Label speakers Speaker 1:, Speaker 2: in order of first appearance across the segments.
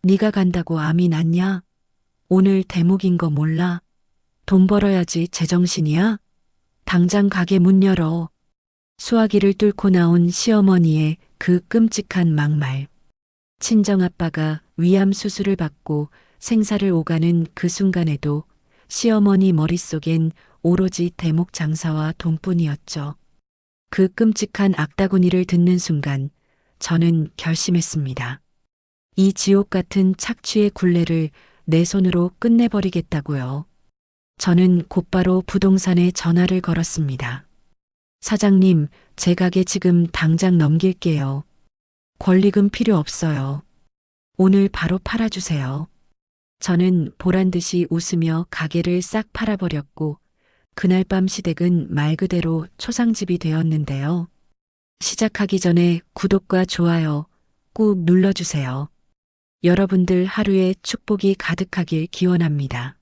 Speaker 1: 네가 간다고 암이 났냐? 오늘 대목인 거 몰라? 돈 벌어야지 제정신이야? 당장 가게 문 열어. 수화기를 뚫고 나온 시어머니의 그 끔찍한 막말. 친정아빠가 위암 수술을 받고 생사를 오가는 그 순간에도 시어머니 머릿속엔 오로지 대목 장사와 돈뿐이었죠. 그 끔찍한 악다구니를 듣는 순간 저는 결심했습니다. 이 지옥 같은 착취의 굴레를 내 손으로 끝내버리겠다고요. 저는 곧바로 부동산에 전화를 걸었습니다. 사장님, 제 가게 지금 당장 넘길게요. 권리금 필요 없어요. 오늘 바로 팔아주세요. 저는 보란 듯이 웃으며 가게를 싹 팔아버렸고 그날 밤 시댁은 말 그대로 초상집이 되었는데요. 시작하기 전에 구독과 좋아요 꾹 눌러주세요. 여러분들 하루에 축복이 가득하길 기원합니다.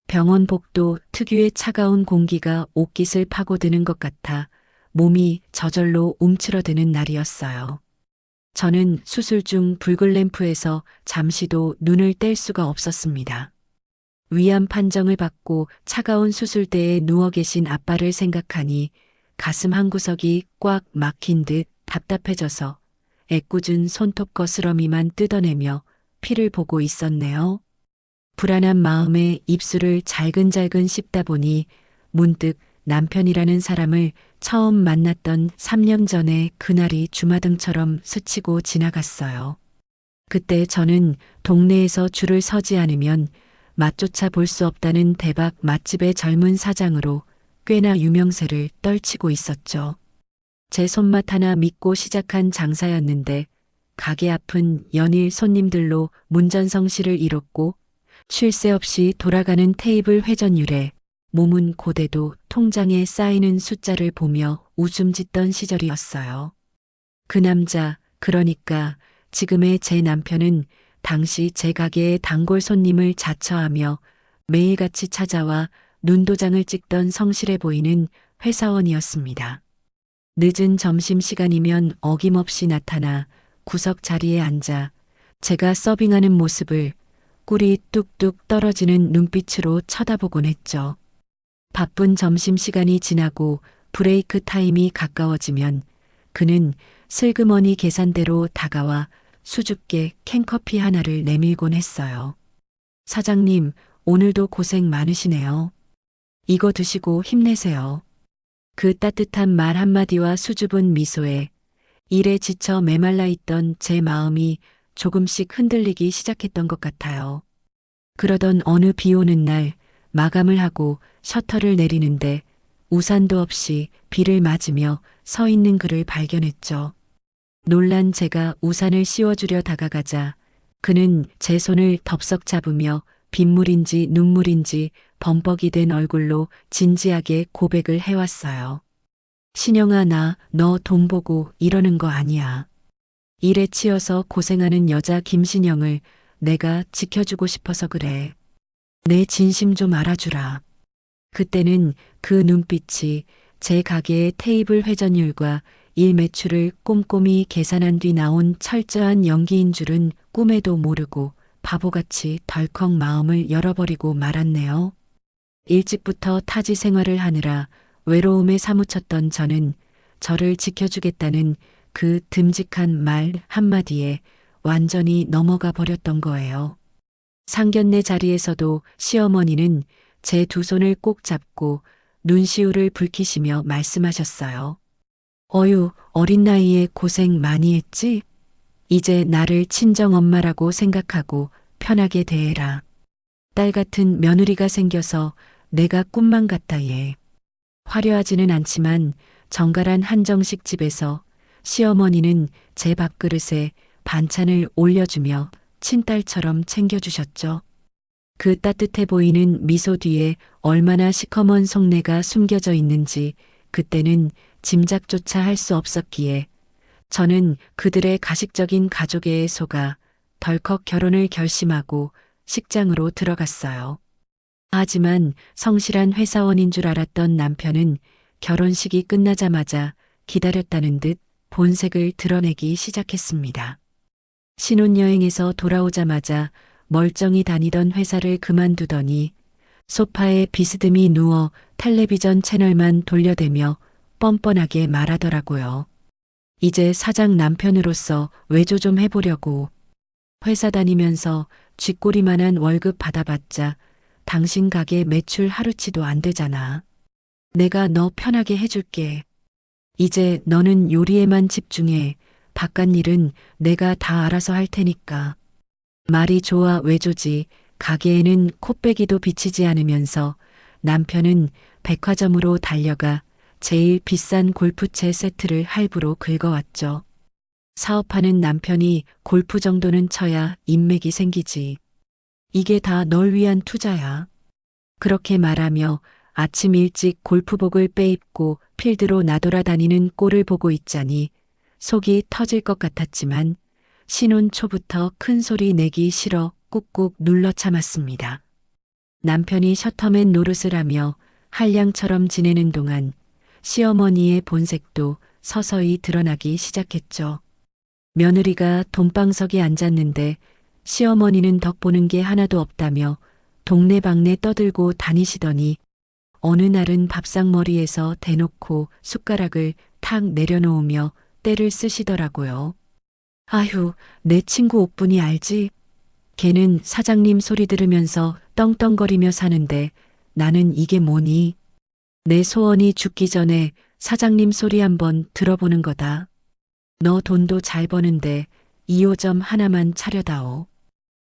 Speaker 1: 병원 복도 특유의 차가운 공기가 옷깃을 파고드는 것 같아 몸이 저절로 움츠러드는 날이었어요. 저는 수술 중 붉은 램프에서 잠시도 눈을 뗄 수가 없었습니다. 위암 판정을 받고 차가운 수술대에 누워 계신 아빠를 생각하니 가슴 한구석이 꽉 막힌 듯 답답해져서 애꿎은 손톱 거스러미만 뜯어내며 피를 보고 있었네요. 불안한 마음에 입술을 잘근잘근 씹다 보니 문득 남편이라는 사람을 처음 만났던 3년 전의 그날이 주마등처럼 스치고 지나갔어요. 그때 저는 동네에서 줄을 서지 않으면 맛조차 볼 수 없다는 대박 맛집의 젊은 사장으로 꽤나 유명세를 떨치고 있었죠. 제 손맛 하나 믿고 시작한 장사였는데 가게 앞은 연일 손님들로 문전성시를 이뤘고 쉴 새 없이 돌아가는 테이블 회전율에 몸은 고대도 통장에 쌓이는 숫자를 보며 웃음 짓던 시절이었어요. 그 남자, 그러니까 지금의 제 남편은 당시 제 가게의 단골 손님을 자처하며 매일같이 찾아와 눈도장을 찍던 성실해 보이는 회사원이었습니다. 늦은 점심시간이면 어김없이 나타나 구석 자리에 앉아 제가 서빙하는 모습을 꿀이 뚝뚝 떨어지는 눈빛으로 쳐다보곤 했죠. 바쁜 점심시간이 지나고 브레이크 타임이 가까워지면 그는 슬그머니 계산대로 다가와 수줍게 캔커피 하나를 내밀곤 했어요. 사장님, 오늘도 고생 많으시네요. 이거 드시고 힘내세요. 그 따뜻한 말 한마디와 수줍은 미소에 일에 지쳐 메말라 있던 제 마음이 조금씩 흔들리기 시작했던 것 같아요. 그러던 어느 비 오는 날 마감을 하고 셔터를 내리는데 우산도 없이 비를 맞으며 서 있는 그를 발견했죠. 놀란 제가 우산을 씌워주려 다가가자 그는 제 손을 덥석 잡으며 빗물인지 눈물인지 범벅이 된 얼굴로 진지하게 고백을 해왔어요. 신영아, 너 돈 보고 이러는 거 아니야. 일에 치여서 고생하는 여자 김신영을 내가 지켜주고 싶어서 그래. 내 진심 좀 알아주라. 그때는 그 눈빛이 제 가게의 테이블 회전율과 일 매출을 꼼꼼히 계산한 뒤 나온 철저한 연기인 줄은 꿈에도 모르고 바보같이 덜컥 마음을 열어버리고 말았네요. 일찍부터 타지 생활을 하느라 외로움에 사무쳤던 저는 저를 지켜주겠다는 그 듬직한 말 한마디에 완전히 넘어가 버렸던 거예요. 상견례 자리에서도 시어머니는 제 두 손을 꼭 잡고 눈시울을 붉히시며 말씀하셨어요. 어휴, 어린 나이에 고생 많이 했지? 이제 나를 친정엄마라고 생각하고 편하게 대해라. 딸 같은 며느리가 생겨서 내가 꿈만 같다 얘. 화려하지는 않지만 정갈한 한정식 집에서 시어머니는 제 밥그릇에 반찬을 올려주며 친딸처럼 챙겨주셨죠. 그 따뜻해 보이는 미소 뒤에 얼마나 시커먼 속내가 숨겨져 있는지 그때는 짐작조차 할 수 없었기에 저는 그들의 가식적인 가족애에 속아 덜컥 결혼을 결심하고 식장으로 들어갔어요. 하지만 성실한 회사원인 줄 알았던 남편은 결혼식이 끝나자마자 기다렸다는 듯 본색을 드러내기 시작했습니다. 신혼여행에서 돌아오자마자 멀쩡히 다니던 회사를 그만두더니 소파에 비스듬히 누워 텔레비전 채널만 돌려대며 뻔뻔하게 말하더라고요. 이제 사장 남편으로서 외조 좀 해보려고. 회사 다니면서 쥐꼬리만한 월급 받아봤자 당신 가게 매출 하루치도 안 되잖아. 내가 너 편하게 해줄게. 이제 너는 요리에만 집중해. 바깥 일은 내가 다 알아서 할 테니까. 말이 좋아 외조지. 가게에는 코빼기도 비치지 않으면서 남편은 백화점으로 달려가 제일 비싼 골프채 세트를 할부로 긁어왔죠. 사업하는 남편이 골프 정도는 쳐야 인맥이 생기지. 이게 다 널 위한 투자야. 그렇게 말하며 아침 일찍 골프복을 빼입고 필드로 나돌아다니는 꼴을 보고 있자니 속이 터질 것 같았지만 신혼 초부터 큰 소리 내기 싫어 꾹꾹 눌러 참았습니다. 남편이 셔터맨 노릇을 하며 한량처럼 지내는 동안 시어머니의 본색도 서서히 드러나기 시작했죠. 며느리가 돈방석에 앉았는데 시어머니는 덕보는 게 하나도 없다며 동네방네 떠들고 다니시더니 어느 날은 밥상머리에서 대놓고 숟가락을 탁 내려놓으며 때를 쓰시더라고요. 아휴, 내 친구 옥분이 알지? 걔는 사장님 소리 들으면서 떵떵거리며 사는데 나는 이게 뭐니? 내 소원이 죽기 전에 사장님 소리 한번 들어보는 거다. 너 돈도 잘 버는데 2호점 하나만 차려다오.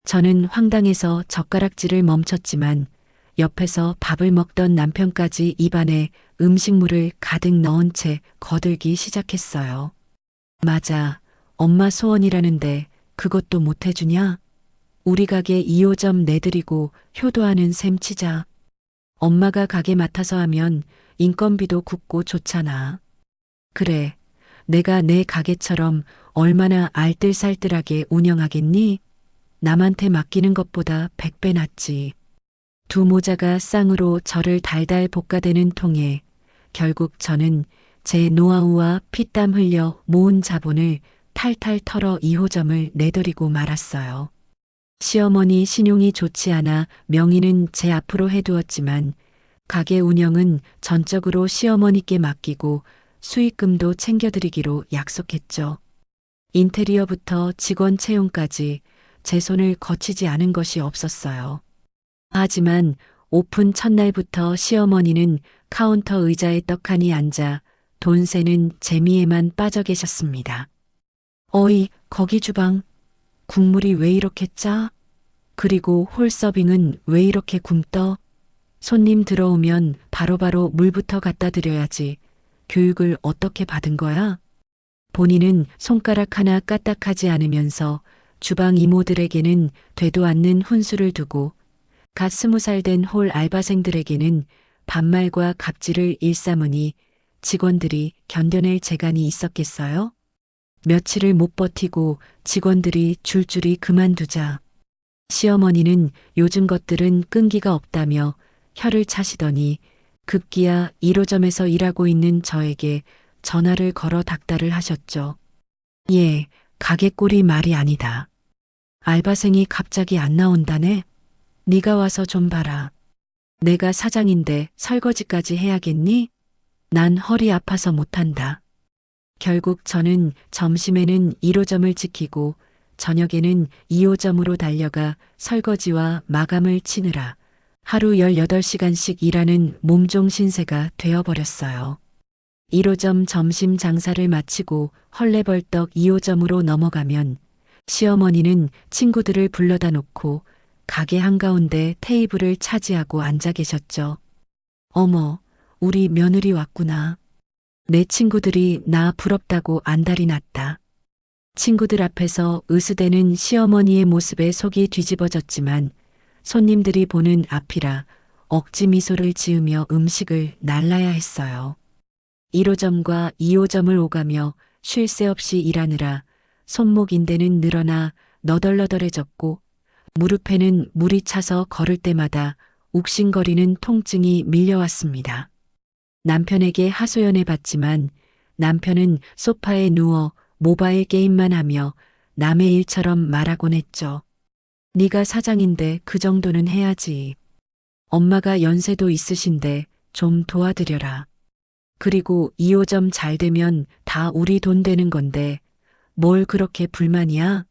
Speaker 1: 저는 황당해서 젓가락질을 멈췄지만 옆에서 밥을 먹던 남편까지 입안에 음식물을 가득 넣은 채 거들기 시작했어요. 맞아. 엄마 소원이라는데 그것도 못 해주냐? 우리 가게 2호점 내드리고 효도하는 셈 치자. 엄마가 가게 맡아서 하면 인건비도 굳고 좋잖아. 그래. 내가 내 가게처럼 얼마나 알뜰살뜰하게 운영하겠니? 남한테 맡기는 것보다 100배 낫지. 두 모자가 쌍으로 저를 달달 볶아대는 통에 결국 저는 제 노하우와 피땀 흘려 모은 자본을 탈탈 털어 2호점을 내드리고 말았어요. 시어머니 신용이 좋지 않아 명의는 제 앞으로 해두었지만 가게 운영은 전적으로 시어머니께 맡기고 수익금도 챙겨드리기로 약속했죠. 인테리어부터 직원 채용까지 제 손을 거치지 않은 것이 없었어요. 하지만 오픈 첫날부터 시어머니는 카운터 의자에 떡하니 앉아 돈 세는 재미에만 빠져 계셨습니다. 어이, 거기 주방. 국물이 왜 이렇게 짜? 그리고 홀 서빙은 왜 이렇게 굼떠? 손님 들어오면 바로바로 물부터 갖다 드려야지. 교육을 어떻게 받은 거야? 본인은 손가락 하나 까딱하지 않으면서 주방 이모들에게는 되도 않는 훈수를 두고 갓 20살 된 홀 알바생들에게는 반말과 갑질을 일삼으니 직원들이 견뎌낼 재간이 있었겠어요? 며칠을 못 버티고 직원들이 줄줄이 그만두자 시어머니는 요즘 것들은 끈기가 없다며 혀를 차시더니 급기야 1호점에서 일하고 있는 저에게 전화를 걸어 닥달을 하셨죠. 예, 가게 꼴이 말이 아니다. 알바생이 갑자기 안 나온다네. 네가 와서 좀 봐라. 내가 사장인데 설거지까지 해야겠니? 난 허리 아파서 못한다. 결국 저는 점심에는 1호점을 지키고 저녁에는 2호점으로 달려가 설거지와 마감을 치느라 하루 18시간씩 일하는 몸종 신세가 되어버렸어요. 1호점 점심 장사를 마치고 헐레벌떡 2호점으로 넘어가면 시어머니는 친구들을 불러다 놓고 가게 한가운데 테이블을 차지하고 앉아 계셨죠. 어머, 우리 며느리 왔구나. 내 친구들이 나 부럽다고 안달이 났다. 친구들 앞에서 으스대는 시어머니의 모습에 속이 뒤집어졌지만 손님들이 보는 앞이라 억지 미소를 지으며 음식을 날라야 했어요. 1호점과 2호점을 오가며 쉴 새 없이 일하느라 손목 인대는 늘어나 너덜너덜해졌고 무릎에는 물이 차서 걸을 때마다 욱신거리는 통증이 밀려왔습니다. 남편에게 하소연해 봤지만 남편은 소파에 누워 모바일 게임만 하며 남의 일처럼 말하곤 했죠. 네가 사장인데 그 정도는 해야지. 엄마가 연세도 있으신데 좀 도와드려라. 그리고 2호점 잘 되면 다 우리 돈 되는 건데 뭘 그렇게 불만이야?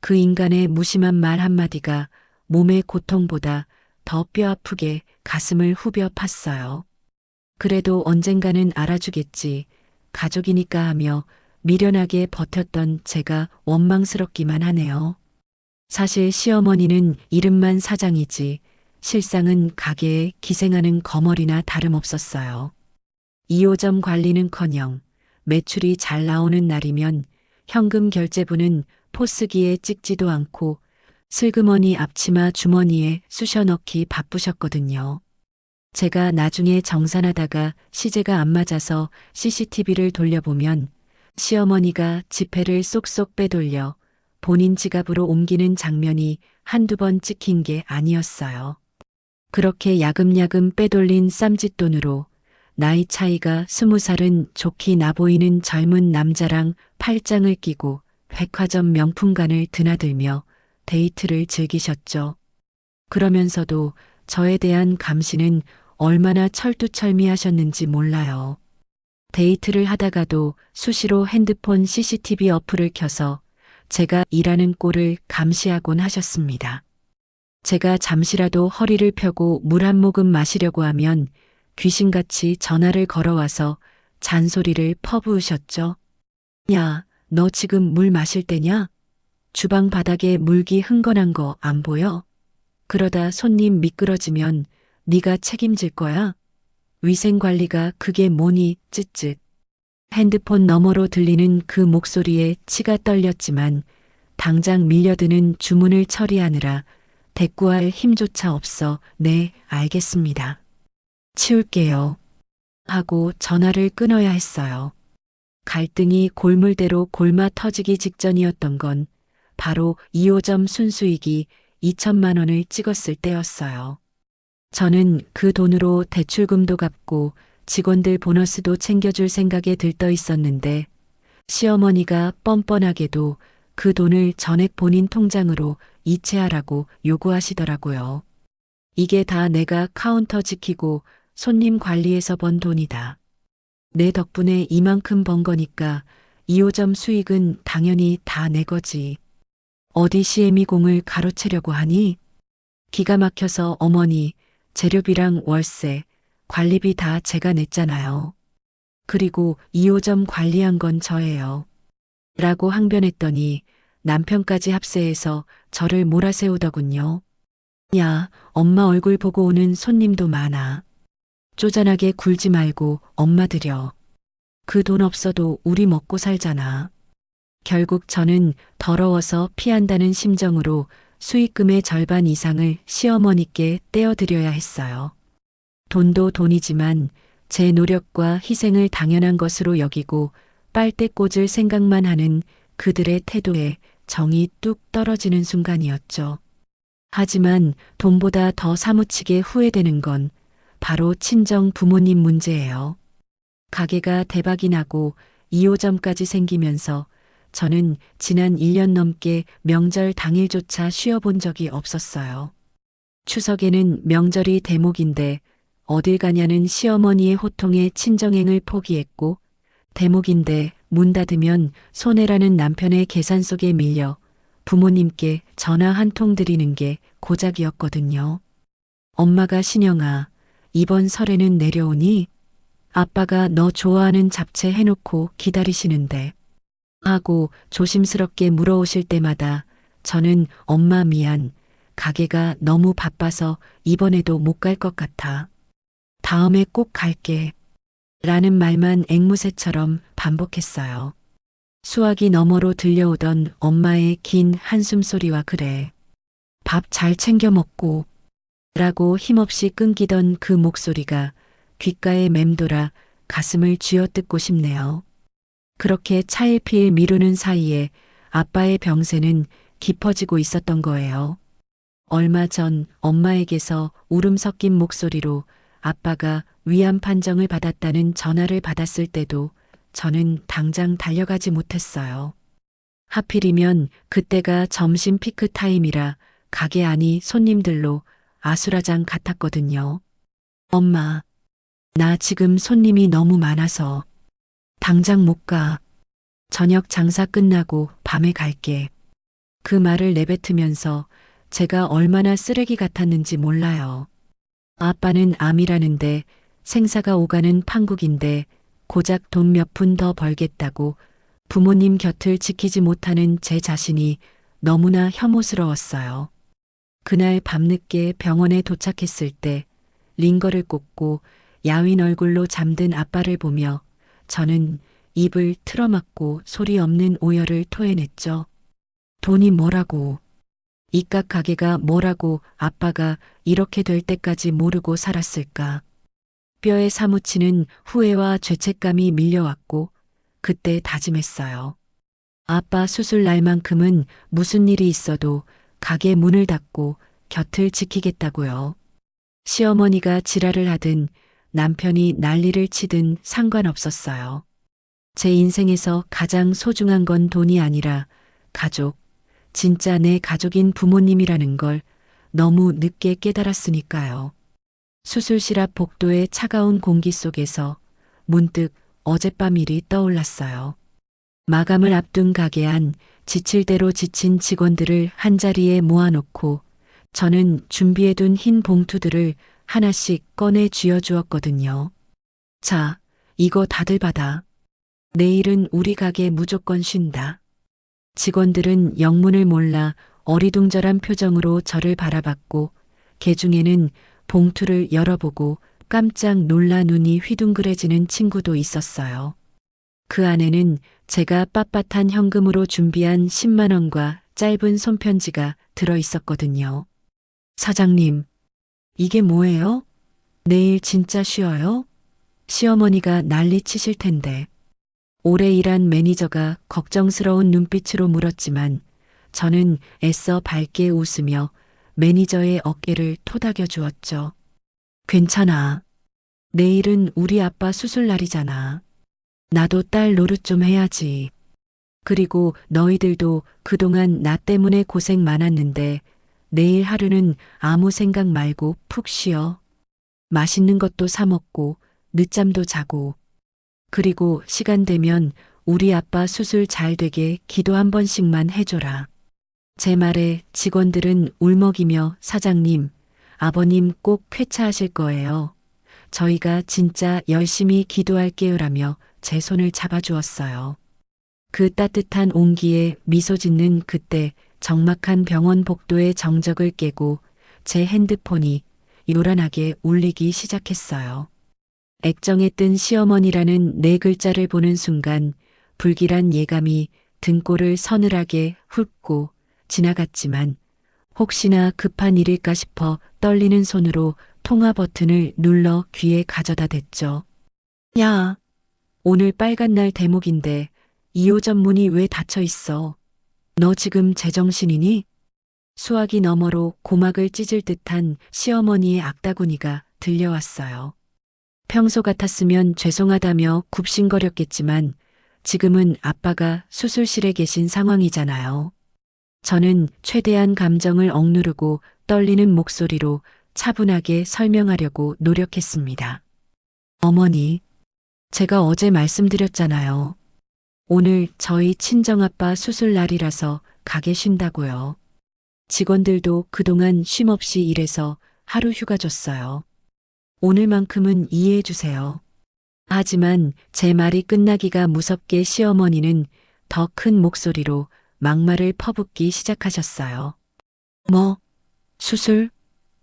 Speaker 1: 그 인간의 무심한 말 한마디가 몸의 고통보다 더 뼈아프게 가슴을 후벼 팠어요. 그래도 언젠가는 알아주겠지. 가족이니까 하며 미련하게 버텼던 제가 원망스럽기만 하네요. 사실 시어머니는 이름만 사장이지 실상은 가게에 기생하는 거머리나 다름없었어요. 2호점 관리는커녕 매출이 잘 나오는 날이면 현금 결제부는 포스기에 찍지도 않고 슬그머니 앞치마 주머니에 쑤셔 넣기 바쁘셨거든요. 제가 나중에 정산하다가 시제가 안 맞아서 CCTV를 돌려보면 시어머니가 지폐를 쏙쏙 빼돌려 본인 지갑으로 옮기는 장면이 한두 번 찍힌 게 아니었어요. 그렇게 야금야금 빼돌린 쌈짓돈으로 나이 차이가 20살은 좋게 나보이는 젊은 남자랑 팔짱을 끼고 백화점 명품관을 드나들며 데이트를 즐기셨죠. 그러면서도 저에 대한 감시는 얼마나 철두철미하셨는지 몰라요. 데이트를 하다가도 수시로 핸드폰 CCTV 어플을 켜서 제가 일하는 꼴을 감시하곤 하셨습니다. 제가 잠시라도 허리를 펴고 물 한 모금 마시려고 하면 귀신같이 전화를 걸어와서 잔소리를 퍼부으셨죠. 야, 너 지금 물 마실 때냐? 주방 바닥에 물기 흥건한 거 안 보여? 그러다 손님 미끄러지면 네가 책임질 거야? 위생관리가 그게 뭐니 쯧쯧. 핸드폰 너머로 들리는 그 목소리에 치가 떨렸지만 당장 밀려드는 주문을 처리하느라 대꾸할 힘조차 없어 네, 알겠습니다. 치울게요. 하고 전화를 끊어야 했어요. 갈등이 골물대로 골마 터지기 직전이었던 건 바로 2호점 순수익이 2천만 원을 찍었을 때였어요. 저는 그 돈으로 대출금도 갚고 직원들 보너스도 챙겨줄 생각에 들떠 있었는데 시어머니가 뻔뻔하게도 그 돈을 전액 본인 통장으로 이체하라고 요구하시더라고요. 이게 다 내가 카운터 지키고 손님 관리해서 번 돈이다. 내 덕분에 이만큼 번 거니까 2호점 수익은 당연히 다 내 거지. 어디 시애미공을 가로채려고 하니? 기가 막혀서 어머니, 재료비랑 월세, 관리비 다 제가 냈잖아요. 그리고 2호점 관리한 건 저예요. 라고 항변했더니 남편까지 합세해서 저를 몰아세우더군요. 야, 엄마 얼굴 보고 오는 손님도 많아. 쪼잔하게 굴지 말고 엄마 드려. 그 돈 없어도 우리 먹고 살잖아. 결국 저는 더러워서 피한다는 심정으로 수익금의 절반 이상을 시어머니께 떼어드려야 했어요. 돈도 돈이지만 제 노력과 희생을 당연한 것으로 여기고 빨대 꽂을 생각만 하는 그들의 태도에 정이 뚝 떨어지는 순간이었죠. 하지만 돈보다 더 사무치게 후회되는 건 바로 친정 부모님 문제예요. 가게가 대박이 나고 2호점까지 생기면서 저는 지난 1년 넘게 명절 당일조차 쉬어본 적이 없었어요. 추석에는 명절이 대목인데 어딜 가냐는 시어머니의 호통에 친정행을 포기했고 대목인데 문 닫으면 손해라는 남편의 계산 속에 밀려 부모님께 전화 한 통 드리는 게 고작이었거든요. 엄마가 신영아, 이번 설에는 내려오니? 아빠가 너 좋아하는 잡채 해놓고 기다리시는데. 하고 조심스럽게 물어오실 때마다 저는 엄마 미안, 가게가 너무 바빠서 이번에도 못 갈 것 같아. 다음에 꼭 갈게. 라는 말만 앵무새처럼 반복했어요. 수화기 너머로 들려오던 엄마의 긴 한숨 소리와 그래. 밥 잘 챙겨 먹고. 라고 힘없이 끊기던 그 목소리가 귓가에 맴돌아 가슴을 쥐어뜯고 싶네요. 그렇게 차일피일 미루는 사이에 아빠의 병세는 깊어지고 있었던 거예요. 얼마 전 엄마에게서 울음 섞인 목소리로 아빠가 위암 판정을 받았다는 전화를 받았을 때도 저는 당장 달려가지 못했어요. 하필이면 그때가 점심 피크 타임이라 가게 안이 손님들로 아수라장 같았거든요. 엄마, 나 지금 손님이 너무 많아서 당장 못 가. 저녁 장사 끝나고 밤에 갈게. 그 말을 내뱉으면서 제가 얼마나 쓰레기 같았는지 몰라요. 아빠는 암이라는데 생사가 오가는 판국인데 고작 돈 몇 푼 더 벌겠다고 부모님 곁을 지키지 못하는 제 자신이 너무나 혐오스러웠어요. 그날 밤늦게 병원에 도착했을 때 링거를 꽂고 야윈 얼굴로 잠든 아빠를 보며 저는 입을 틀어막고 소리 없는 오열을 토해냈죠. 돈이 뭐라고, 이깟 가게가 뭐라고 아빠가 이렇게 될 때까지 모르고 살았을까. 뼈에 사무치는 후회와 죄책감이 밀려왔고 그때 다짐했어요. 아빠 수술 날만큼은 무슨 일이 있어도 가게 문을 닫고 곁을 지키겠다고요. 시어머니가 지랄을 하든 남편이 난리를 치든 상관없었어요. 제 인생에서 가장 소중한 건 돈이 아니라 가족, 진짜 내 가족인 부모님이라는 걸 너무 늦게 깨달았으니까요. 수술실 앞 복도의 차가운 공기 속에서 문득 어젯밤 일이 떠올랐어요. 마감을 앞둔 가게 안 지칠 대로 지친 직원들을 한자리에 모아놓고 저는 준비해둔 흰 봉투들을 하나씩 꺼내 쥐어주었거든요. 자, 이거 다들 받아. 내일은 우리 가게 무조건 쉰다. 직원들은 영문을 몰라 어리둥절한 표정으로 저를 바라봤고 개중에는 봉투를 열어보고 깜짝 놀라 눈이 휘둥그레지는 친구도 있었어요. 그 안에는 제가 빳빳한 현금으로 준비한 10만 원과 짧은 손편지가 들어 있었거든요. 사장님, 이게 뭐예요? 내일 진짜 쉬어요? 시어머니가 난리 치실 텐데. 오래 일한 매니저가 걱정스러운 눈빛으로 물었지만 저는 애써 밝게 웃으며 매니저의 어깨를 토닥여 주었죠. 괜찮아. 내일은 우리 아빠 수술 날이잖아. 나도 딸 노릇 좀 해야지. 그리고 너희들도 그동안 나 때문에 고생 많았는데 내일 하루는 아무 생각 말고 푹 쉬어. 맛있는 것도 사 먹고 늦잠도 자고. 그리고 시간 되면 우리 아빠 수술 잘 되게 기도 한 번씩만 해줘라. 제 말에 직원들은 울먹이며 사장님, 아버님 꼭 쾌차하실 거예요. 저희가 진짜 열심히 기도할게요라며 제 손을 잡아주었어요. 그 따뜻한 온기에 미소 짓는 그때 적막한 병원 복도의 정적을 깨고 제 핸드폰이 요란하게 울리기 시작했어요. 액정에 뜬 시어머니라는 네 글자를 보는 순간 불길한 예감이 등골을 서늘하게 훑고 지나갔지만 혹시나 급한 일일까 싶어 떨리는 손으로 통화 버튼을 눌러 귀에 가져다 댔죠. 야, 오늘 빨간 날 대목인데 2호점 문이 왜 닫혀 있어? 너 지금 제정신이니? 수화기 너머로 고막을 찢을 듯한 시어머니의 악다구니가 들려왔어요. 평소 같았으면 죄송하다며 굽신거렸겠지만 지금은 아빠가 수술실에 계신 상황이잖아요. 저는 최대한 감정을 억누르고 떨리는 목소리로 차분하게 설명하려고 노력했습니다. 어머니, 제가 어제 말씀드렸잖아요. 오늘 저희 친정아빠 수술 날이라서 가게 쉰다고요. 직원들도 그동안 쉼없이 일해서 하루 휴가 줬어요. 오늘만큼은 이해해 주세요. 하지만 제 말이 끝나기가 무섭게 시어머니는 더 큰 목소리로 막말을 퍼붓기 시작하셨어요. 뭐? 수술?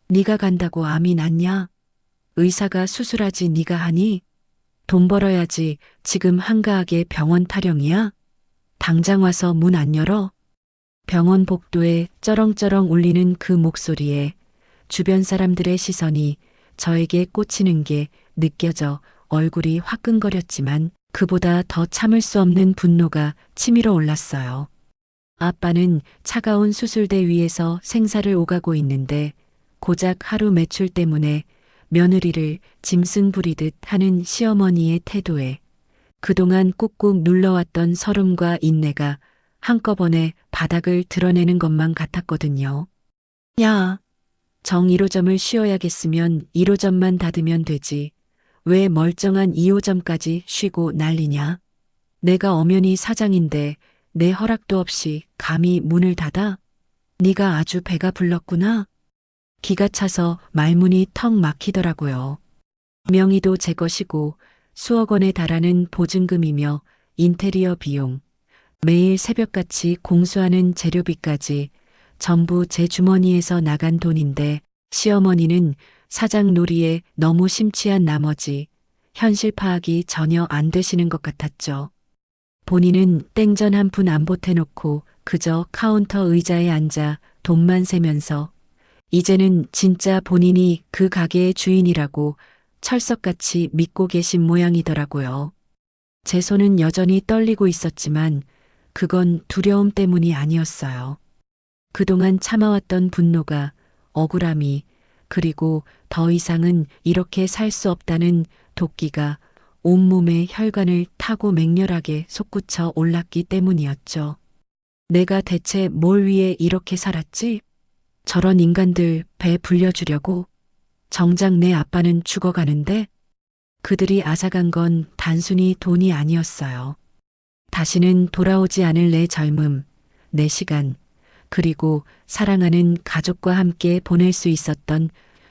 Speaker 1: 네가 간다고 암이 낫냐? 의사가 수술하지 네가 하니? 돈 벌어야지 지금 한가하게 병원 타령이야? 당장 와서 문 안 열어? 병원 복도에 쩌렁쩌렁 울리는 그 목소리에 주변 사람들의 시선이 저에게 꽂히는 게 느껴져 얼굴이 화끈거렸지만 그보다 더 참을 수 없는 분노가 치밀어 올랐어요. 아빠는 차가운 수술대 위에서 생사를 오가고 있는데 고작 하루 매출 때문에 며느리를 짐승 부리듯 하는 시어머니의 태도에 그동안 꾹꾹 눌러왔던 서름과 인내가 한꺼번에 바닥을 드러내는 것만 같았거든요. 야, 정 1호점을 쉬어야겠으면 1호점만 닫으면 되지. 왜 멀쩡한 2호점까지 쉬고 난리냐? 내가 엄연히 사장인데 내 허락도 없이 감히 문을 닫아? 네가 아주 배가 불렀구나. 기가 차서 말문이 턱 막히더라고요. 명의도 제 것이고 수억 원에 달하는 보증금이며 인테리어 비용, 매일 새벽같이 공수하는 재료비까지 전부 제 주머니에서 나간 돈인데 시어머니는 사장 놀이에 너무 심취한 나머지 현실 파악이 전혀 안 되시는 것 같았죠. 본인은 땡전 한 푼 안 보태놓고 그저 카운터 의자에 앉아 돈만 세면서 이제는 진짜 본인이 그 가게의 주인이라고 철석같이 믿고 계신 모양이더라고요. 제 손은 여전히 떨리고 있었지만 그건 두려움 때문이 아니었어요. 그동안 참아왔던 분노가, 억울함이, 그리고 더 이상은 이렇게 살 수 없다는 도끼가 온몸의 혈관을 타고 맹렬하게 솟구쳐 올랐기 때문이었죠. 내가 대체 뭘 위해 이렇게 살았지? 저런 인간들 배 불려주려고? 정작 내 아빠는 죽어가는데 그들이 앗아간 건 단순히 돈이 아니었어요. 다시는 돌아오지 않을 내 젊음, 내 시간, 그리고 사랑하는 가족과 함께 보낼 수 있었던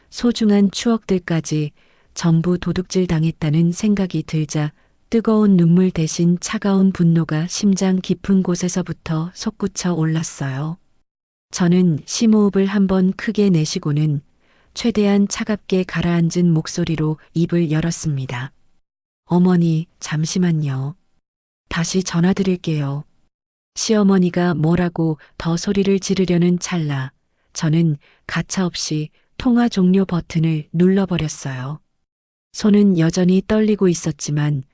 Speaker 1: 소중한 추억들까지 전부 도둑질 당했다는 생각이 들자 뜨거운 눈물 대신 차가운 분노가 심장 깊은 곳에서부터 솟구쳐 올랐어요. 저는 심호흡을 한번 크게 내쉬고는 최대한 차갑게 가라앉은 목소리로 입을 열었습니다. 어머니, 잠시만요. 다시 전화드릴게요. 시어머니가 뭐라고 더 소리를 지르려는 찰나 저는 가차없이 통화 종료 버튼을 눌러버렸어요. 손은 여전히 떨리고 있었지만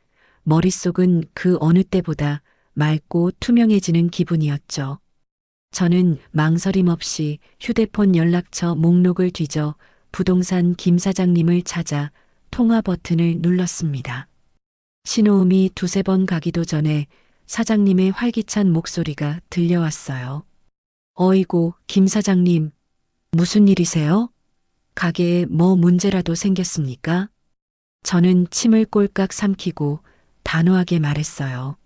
Speaker 1: 머릿속은 그 어느 때보다 맑고 투명해지는 기분이었죠. 저는 망설임 없이 휴대폰 연락처 목록을 뒤져 부동산 김 사장님을 찾아 통화 버튼을 눌렀습니다. 신호음이 두세 번 가기도 전에 사장님의 활기찬 목소리가 들려왔어요. 어이고, 김 사장님, 무슨 일이세요? 가게에 뭐 문제라도 생겼습니까? 저는 침을 꼴깍 삼키고 단호하게 말했어요.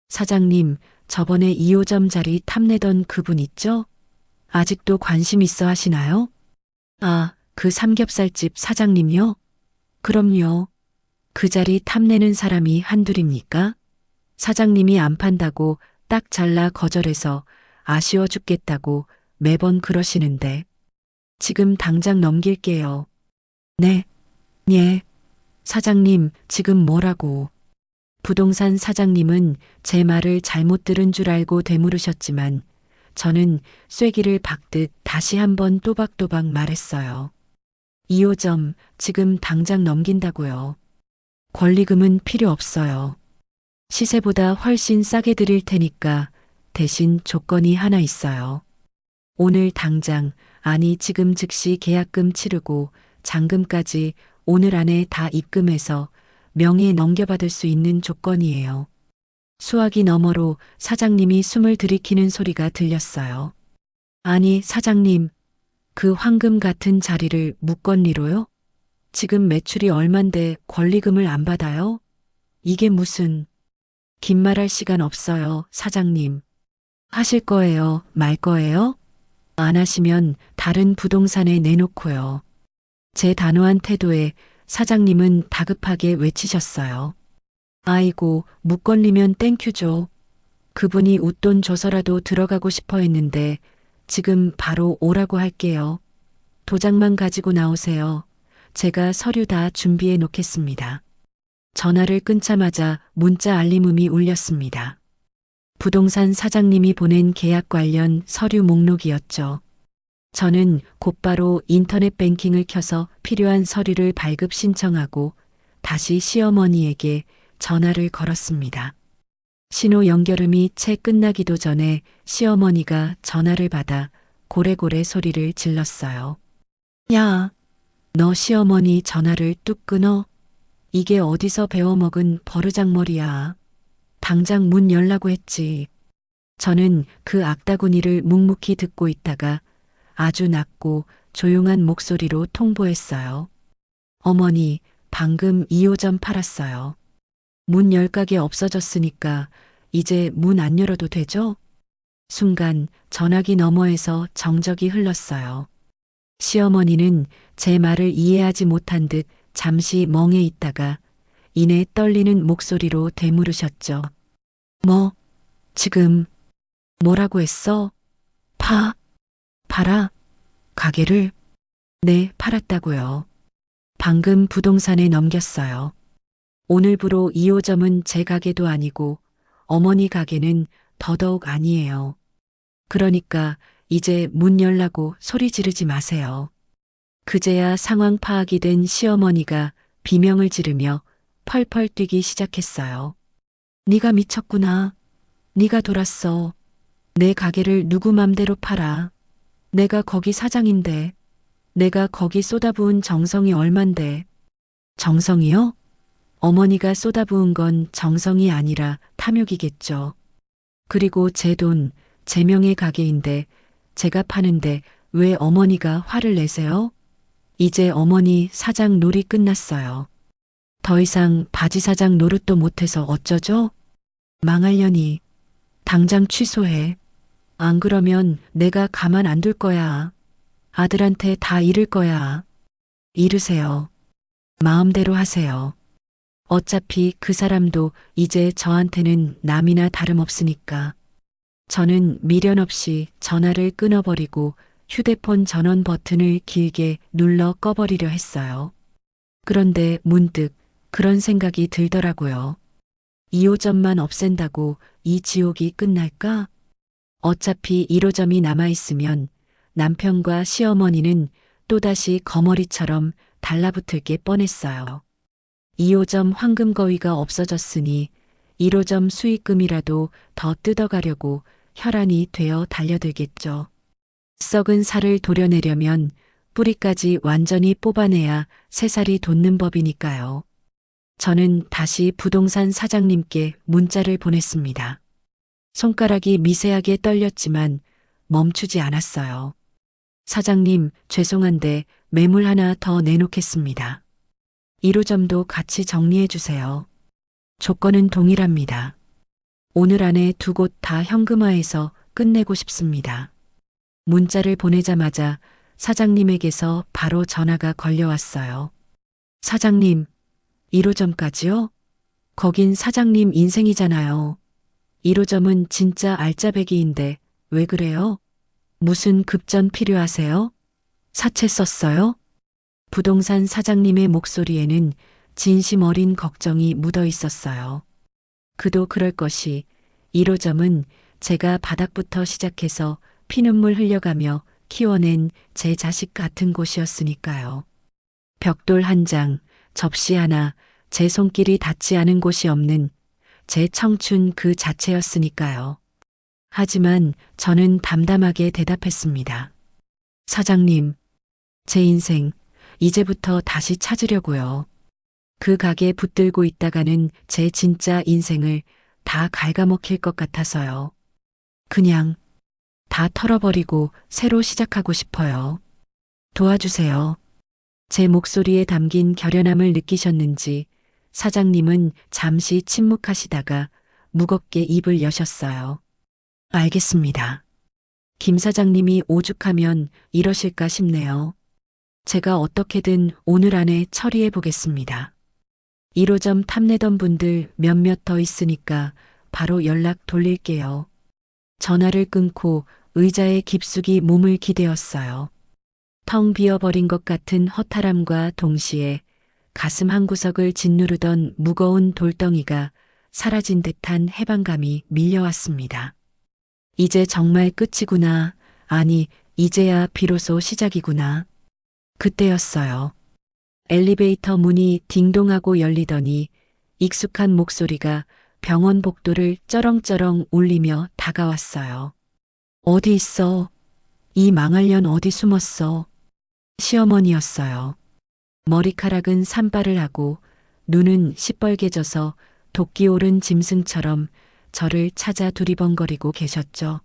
Speaker 1: 사장님, 저번에 2호점 자리 탐내던 그분 있죠? 아직도 관심 있어 하시나요? 아, 그 삼겹살집 사장님요? 그럼요. 그 자리 탐내는 사람이 한둘입니까? 사장님이 안 판다고 딱 잘라 거절해서 아쉬워 죽겠다고 매번 그러시는데 지금 당장 넘길게요. 네, 예. 사장님, 지금 뭐라고? 부동산 사장님은 제 말을 잘못 들은 줄 알고 되물으셨지만 저는 쐐기를 박듯 다시 한번 또박또박 말했어요. 2호점 지금 당장 넘긴다고요. 권리금은 필요 없어요. 시세보다 훨씬 싸게 드릴 테니까 대신 조건이 하나 있어요. 오늘 당장, 아니 지금 즉시 계약금 치르고 잔금까지 오늘 안에 다 입금해서 명의에 넘겨받을 수 있는 조건이에요. 수화기 너머로 사장님이 숨을 들이키는 소리가 들렸어요. 아니 사장님, 그 황금 같은 자리를 묵건리로요? 지금 매출이 얼만데 권리금을 안 받아요? 이게 무슨... 긴 말할 시간 없어요, 사장님. 하실 거예요, 말 거예요? 안 하시면 다른 부동산에 내놓고요. 제 단호한 태도에 사장님은 다급하게 외치셨어요. 아이고, 묵걸리면 땡큐죠. 그분이 웃돈 줘서라도 들어가고 싶어 했는데 지금 바로 오라고 할게요. 도장만 가지고 나오세요. 제가 서류 다 준비해 놓겠습니다. 전화를 끊자마자 문자 알림음이 울렸습니다. 부동산 사장님이 보낸 계약 관련 서류 목록이었죠. 저는 곧바로 인터넷 뱅킹을 켜서 필요한 서류를 발급 신청하고 다시 시어머니에게 전화를 걸었습니다. 신호 연결음이 채 끝나기도 전에 시어머니가 전화를 받아 고래고래 소리를 질렀어요. 야, 너 시어머니 전화를 뚝 끊어? 이게 어디서 배워먹은 버르장머리야. 당장 문 열라고 했지. 저는 그 악다구니를 묵묵히 듣고 있다가 아주 낮고 조용한 목소리로 통보했어요. 어머니, 방금 2호점 팔았어요. 문 열 가게 없어졌으니까 이제 문 안 열어도 되죠? 순간 전화기 너머에서 정적이 흘렀어요. 시어머니는 제 말을 이해하지 못한 듯 잠시 멍해 있다가 이내 떨리는 목소리로 되물으셨죠. 뭐, 지금 뭐라고 했어? 팔아? 가게를? 네, 팔았다고요. 방금 부동산에 넘겼어요. 오늘부로 2호점은 제 가게도 아니고 어머니 가게는 더더욱 아니에요. 그러니까 이제 문 열라고 소리 지르지 마세요. 그제야 상황 파악이 된 시어머니가 비명을 지르며 펄펄 뛰기 시작했어요. 네가 미쳤구나. 네가 돌았어. 내 가게를 누구 맘대로 팔아. 내가 거기 사장인데. 내가 거기 쏟아부은 정성이 얼만데. 정성이요? 어머니가 쏟아부은 건 정성이 아니라 탐욕이겠죠. 그리고 제 돈, 제 명의 가게인데 제가 파는데 왜 어머니가 화를 내세요? 이제 어머니 사장 놀이 끝났어요. 더 이상 바지 사장 노릇도 못해서 어쩌죠? 망할려니. 당장 취소해. 안 그러면 내가 가만 안 둘 거야. 아들한테 다 잃을 거야. 잃으세요. 마음대로 하세요. 어차피 그 사람도 이제 저한테는 남이나 다름없으니까. 저는 미련 없이 전화를 끊어버리고 휴대폰 전원 버튼을 길게 눌러 꺼버리려 했어요. 그런데 문득 그런 생각이 들더라고요. 2호점만 없앤다고 이 지옥이 끝날까? 어차피 1호점이 남아있으면 남편과 시어머니는 또다시 거머리처럼 달라붙을 게 뻔했어요. 2호점 황금거위가 없어졌으니 1호점 수익금이라도 더 뜯어가려고 혈안이 되어 달려들겠죠. 썩은 살을 도려내려면 뿌리까지 완전히 뽑아내야 새살이 돋는 법이니까요. 저는 다시 부동산 사장님께 문자를 보냈습니다. 손가락이 미세하게 떨렸지만 멈추지 않았어요. 사장님, 죄송한데 매물 하나 더 내놓겠습니다. 1호점도 같이 정리해 주세요. 조건은 동일합니다. 오늘 안에 두 곳 다 현금화해서 끝내고 싶습니다. 문자를 보내자마자 사장님에게서 바로 전화가 걸려왔어요. 사장님, 1호점까지요? 거긴 사장님 인생이잖아요. 1호점은 진짜 알짜배기인데 왜 그래요? 무슨 급전 필요하세요? 사채 썼어요? 부동산 사장님의 목소리에는 진심 어린 걱정이 묻어 있었어요. 그도 그럴 것이 1호점은 제가 바닥부터 시작해서 피눈물 흘려가며 키워낸 제 자식 같은 곳이었으니까요. 벽돌 한 장, 접시 하나, 제 손길이 닿지 않은 곳이 없는 제 청춘 그 자체였으니까요. 하지만 저는 담담하게 대답했습니다. 사장님, 제 인생 이제부터 다시 찾으려고요. 그 가게 붙들고 있다가는 제 진짜 인생을 다 갉아먹힐 것 같아서요. 그냥 다 털어버리고 새로 시작하고 싶어요. 도와주세요. 제 목소리에 담긴 결연함을 느끼셨는지 사장님은 잠시 침묵하시다가 무겁게 입을 여셨어요. 알겠습니다. 김 사장님이 오죽하면 이러실까 싶네요. 제가 어떻게든 오늘 안에 처리해 보겠습니다. 1호점 탐내던 분들 몇몇 더 있으니까 바로 연락 돌릴게요. 전화를 끊고 의자에 깊숙이 몸을 기대었어요. 텅 비어버린 것 같은 허탈함과 동시에 가슴 한구석을 짓누르던 무거운 돌덩이가 사라진 듯한 해방감이 밀려왔습니다. 이제 정말 끝이구나. 아니, 이제야 비로소 시작이구나. 그때였어요. 엘리베이터 문이 딩동하고 열리더니 익숙한 목소리가 병원 복도를 쩌렁쩌렁 울리며 다가왔어요. 어디 있어? 이 망할 년 어디 숨었어? 시어머니였어요. 머리카락은 산발을 하고 눈은 시뻘개져서 도끼 오른 짐승처럼 저를 찾아 두리번거리고 계셨죠.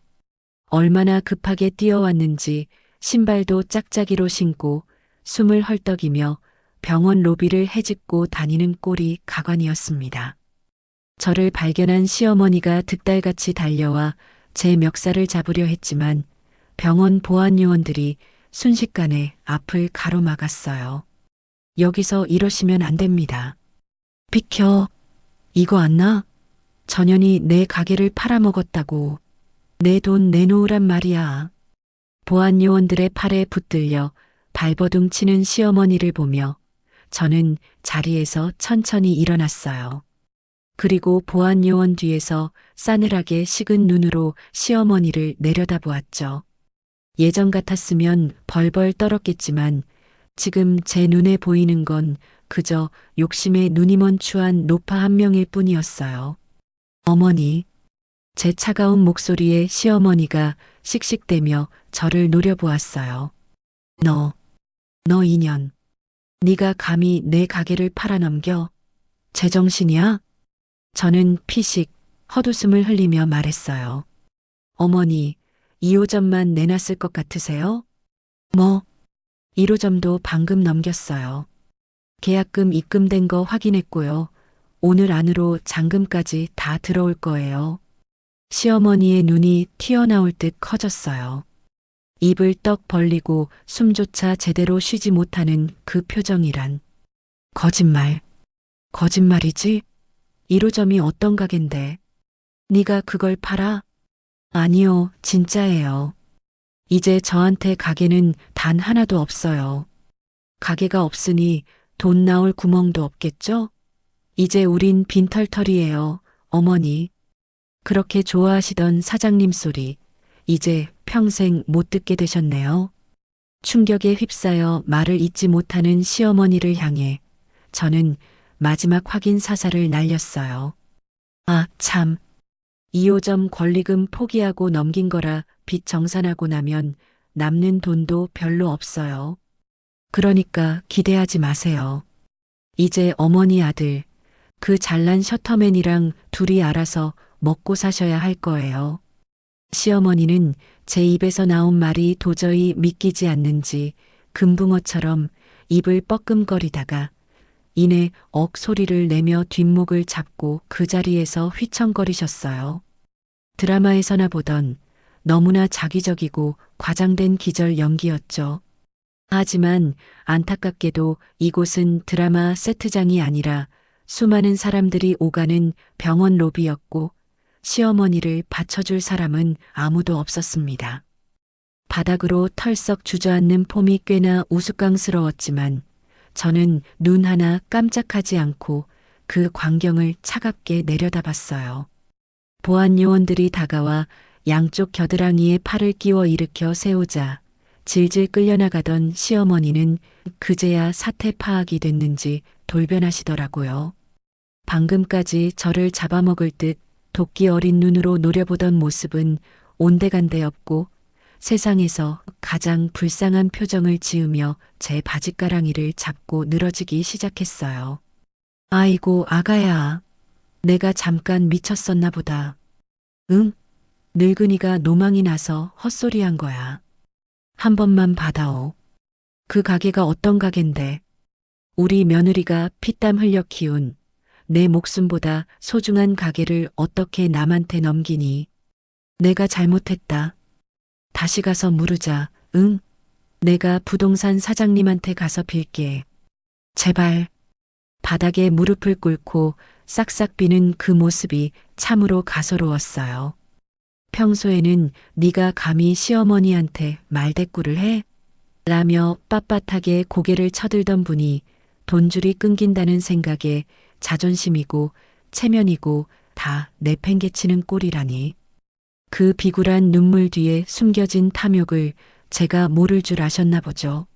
Speaker 1: 얼마나 급하게 뛰어왔는지 신발도 짝짝이로 신고 숨을 헐떡이며 병원 로비를 헤집고 다니는 꼴이 가관이었습니다. 저를 발견한 시어머니가 득달같이 달려와 제 멱살을 잡으려 했지만 병원 보안 요원들이 순식간에 앞을 가로막았어요. 여기서 이러시면 안 됩니다. 비켜. 이거 안 나? 전현이 내 가게를 팔아먹었다고. 내 돈 내놓으란 말이야. 보안 요원들의 팔에 붙들려 발버둥 치는 시어머니를 보며 저는 자리에서 천천히 일어났어요. 그리고 보안 요원 뒤에서 싸늘하게 식은 눈으로 시어머니를 내려다보았죠. 예전 같았으면 벌벌 떨었겠지만 지금 제 눈에 보이는 건 그저 욕심에 눈이 먼 추한 노파 한 명일 뿐이었어요. 어머니. 제 차가운 목소리에 시어머니가 씩씩대며 저를 노려보았어요. 너 인연. 네가 감히 내 가게를 팔아넘겨? 제정신이야? 저는 피식 헛웃음을 흘리며 말했어요. 어머니, 2호점만 내놨을 것 같으세요? 뭐? 1호점도 방금 넘겼어요. 계약금 입금된 거 확인했고요. 오늘 안으로 잔금까지 다 들어올 거예요. 시어머니의 눈이 튀어나올 듯 커졌어요. 입을 떡 벌리고 숨조차 제대로 쉬지 못하는 그 표정이란. 거짓말. 거짓말이지? 1호점이 어떤 가겐데? 네가 그걸 팔아? 아니요, 진짜예요. 이제 저한테 가게는 단 하나도 없어요. 가게가 없으니 돈 나올 구멍도 없겠죠? 이제 우린 빈털털이에요, 어머니. 그렇게 좋아하시던 사장님 소리, 이제 평생 못 듣게 되셨네요. 충격에 휩싸여 말을 잇지 못하는 시어머니를 향해 저는 마지막 확인 사살을 날렸어요. 아, 참. 2호점 권리금 포기하고 넘긴 거라 빚 정산하고 나면 남는 돈도 별로 없어요. 그러니까 기대하지 마세요. 이제 어머니 아들, 그 잘난 셔터맨이랑 둘이 알아서 먹고 사셔야 할 거예요. 시어머니는 제 입에서 나온 말이 도저히 믿기지 않는지 금붕어처럼 입을 뻐끔거리다가 이내 억 소리를 내며 뒷목을 잡고 그 자리에서 휘청거리셨어요. 드라마에서나 보던 너무나 자기적이고 과장된 기절 연기였죠. 하지만 안타깝게도 이곳은 드라마 세트장이 아니라 수많은 사람들이 오가는 병원 로비였고 시어머니를 받쳐줄 사람은 아무도 없었습니다. 바닥으로 털썩 주저앉는 폼이 꽤나 우스꽝스러웠지만 저는 눈 하나 깜짝하지 않고 그 광경을 차갑게 내려다봤어요. 보안 요원들이 다가와 양쪽 겨드랑이에 팔을 끼워 일으켜 세우자 질질 끌려나가던 시어머니는 그제야 사태 파악이 됐는지 돌변하시더라고요. 방금까지 저를 잡아먹을 듯 도끼 어린 눈으로 노려보던 모습은 온데간데 없고 세상에서 가장 불쌍한 표정을 지으며 제 바짓가랑이를 잡고 늘어지기 시작했어요. 아이고 아가야, 내가 잠깐 미쳤었나 보다. 응? 늙은이가 노망이 나서 헛소리한 거야. 한 번만 받아오. 그 가게가 어떤 가게인데 우리 며느리가 피땀 흘려 키운 내 목숨보다 소중한 가게를 어떻게 남한테 넘기니? 내가 잘못했다. 다시 가서 물으자. 응? 내가 부동산 사장님한테 가서 빌게. 제발. 바닥에 무릎을 꿇고 싹싹 비는 그 모습이 참으로 가소로웠어요. 평소에는 네가 감히 시어머니한테 말대꾸를 해? 라며 빳빳하게 고개를 쳐들던 분이 돈줄이 끊긴다는 생각에 자존심이고 체면이고 다 내팽개치는 꼴이라니. 그 비굴한 눈물 뒤에 숨겨진 탐욕을 제가 모를 줄 아셨나 보죠.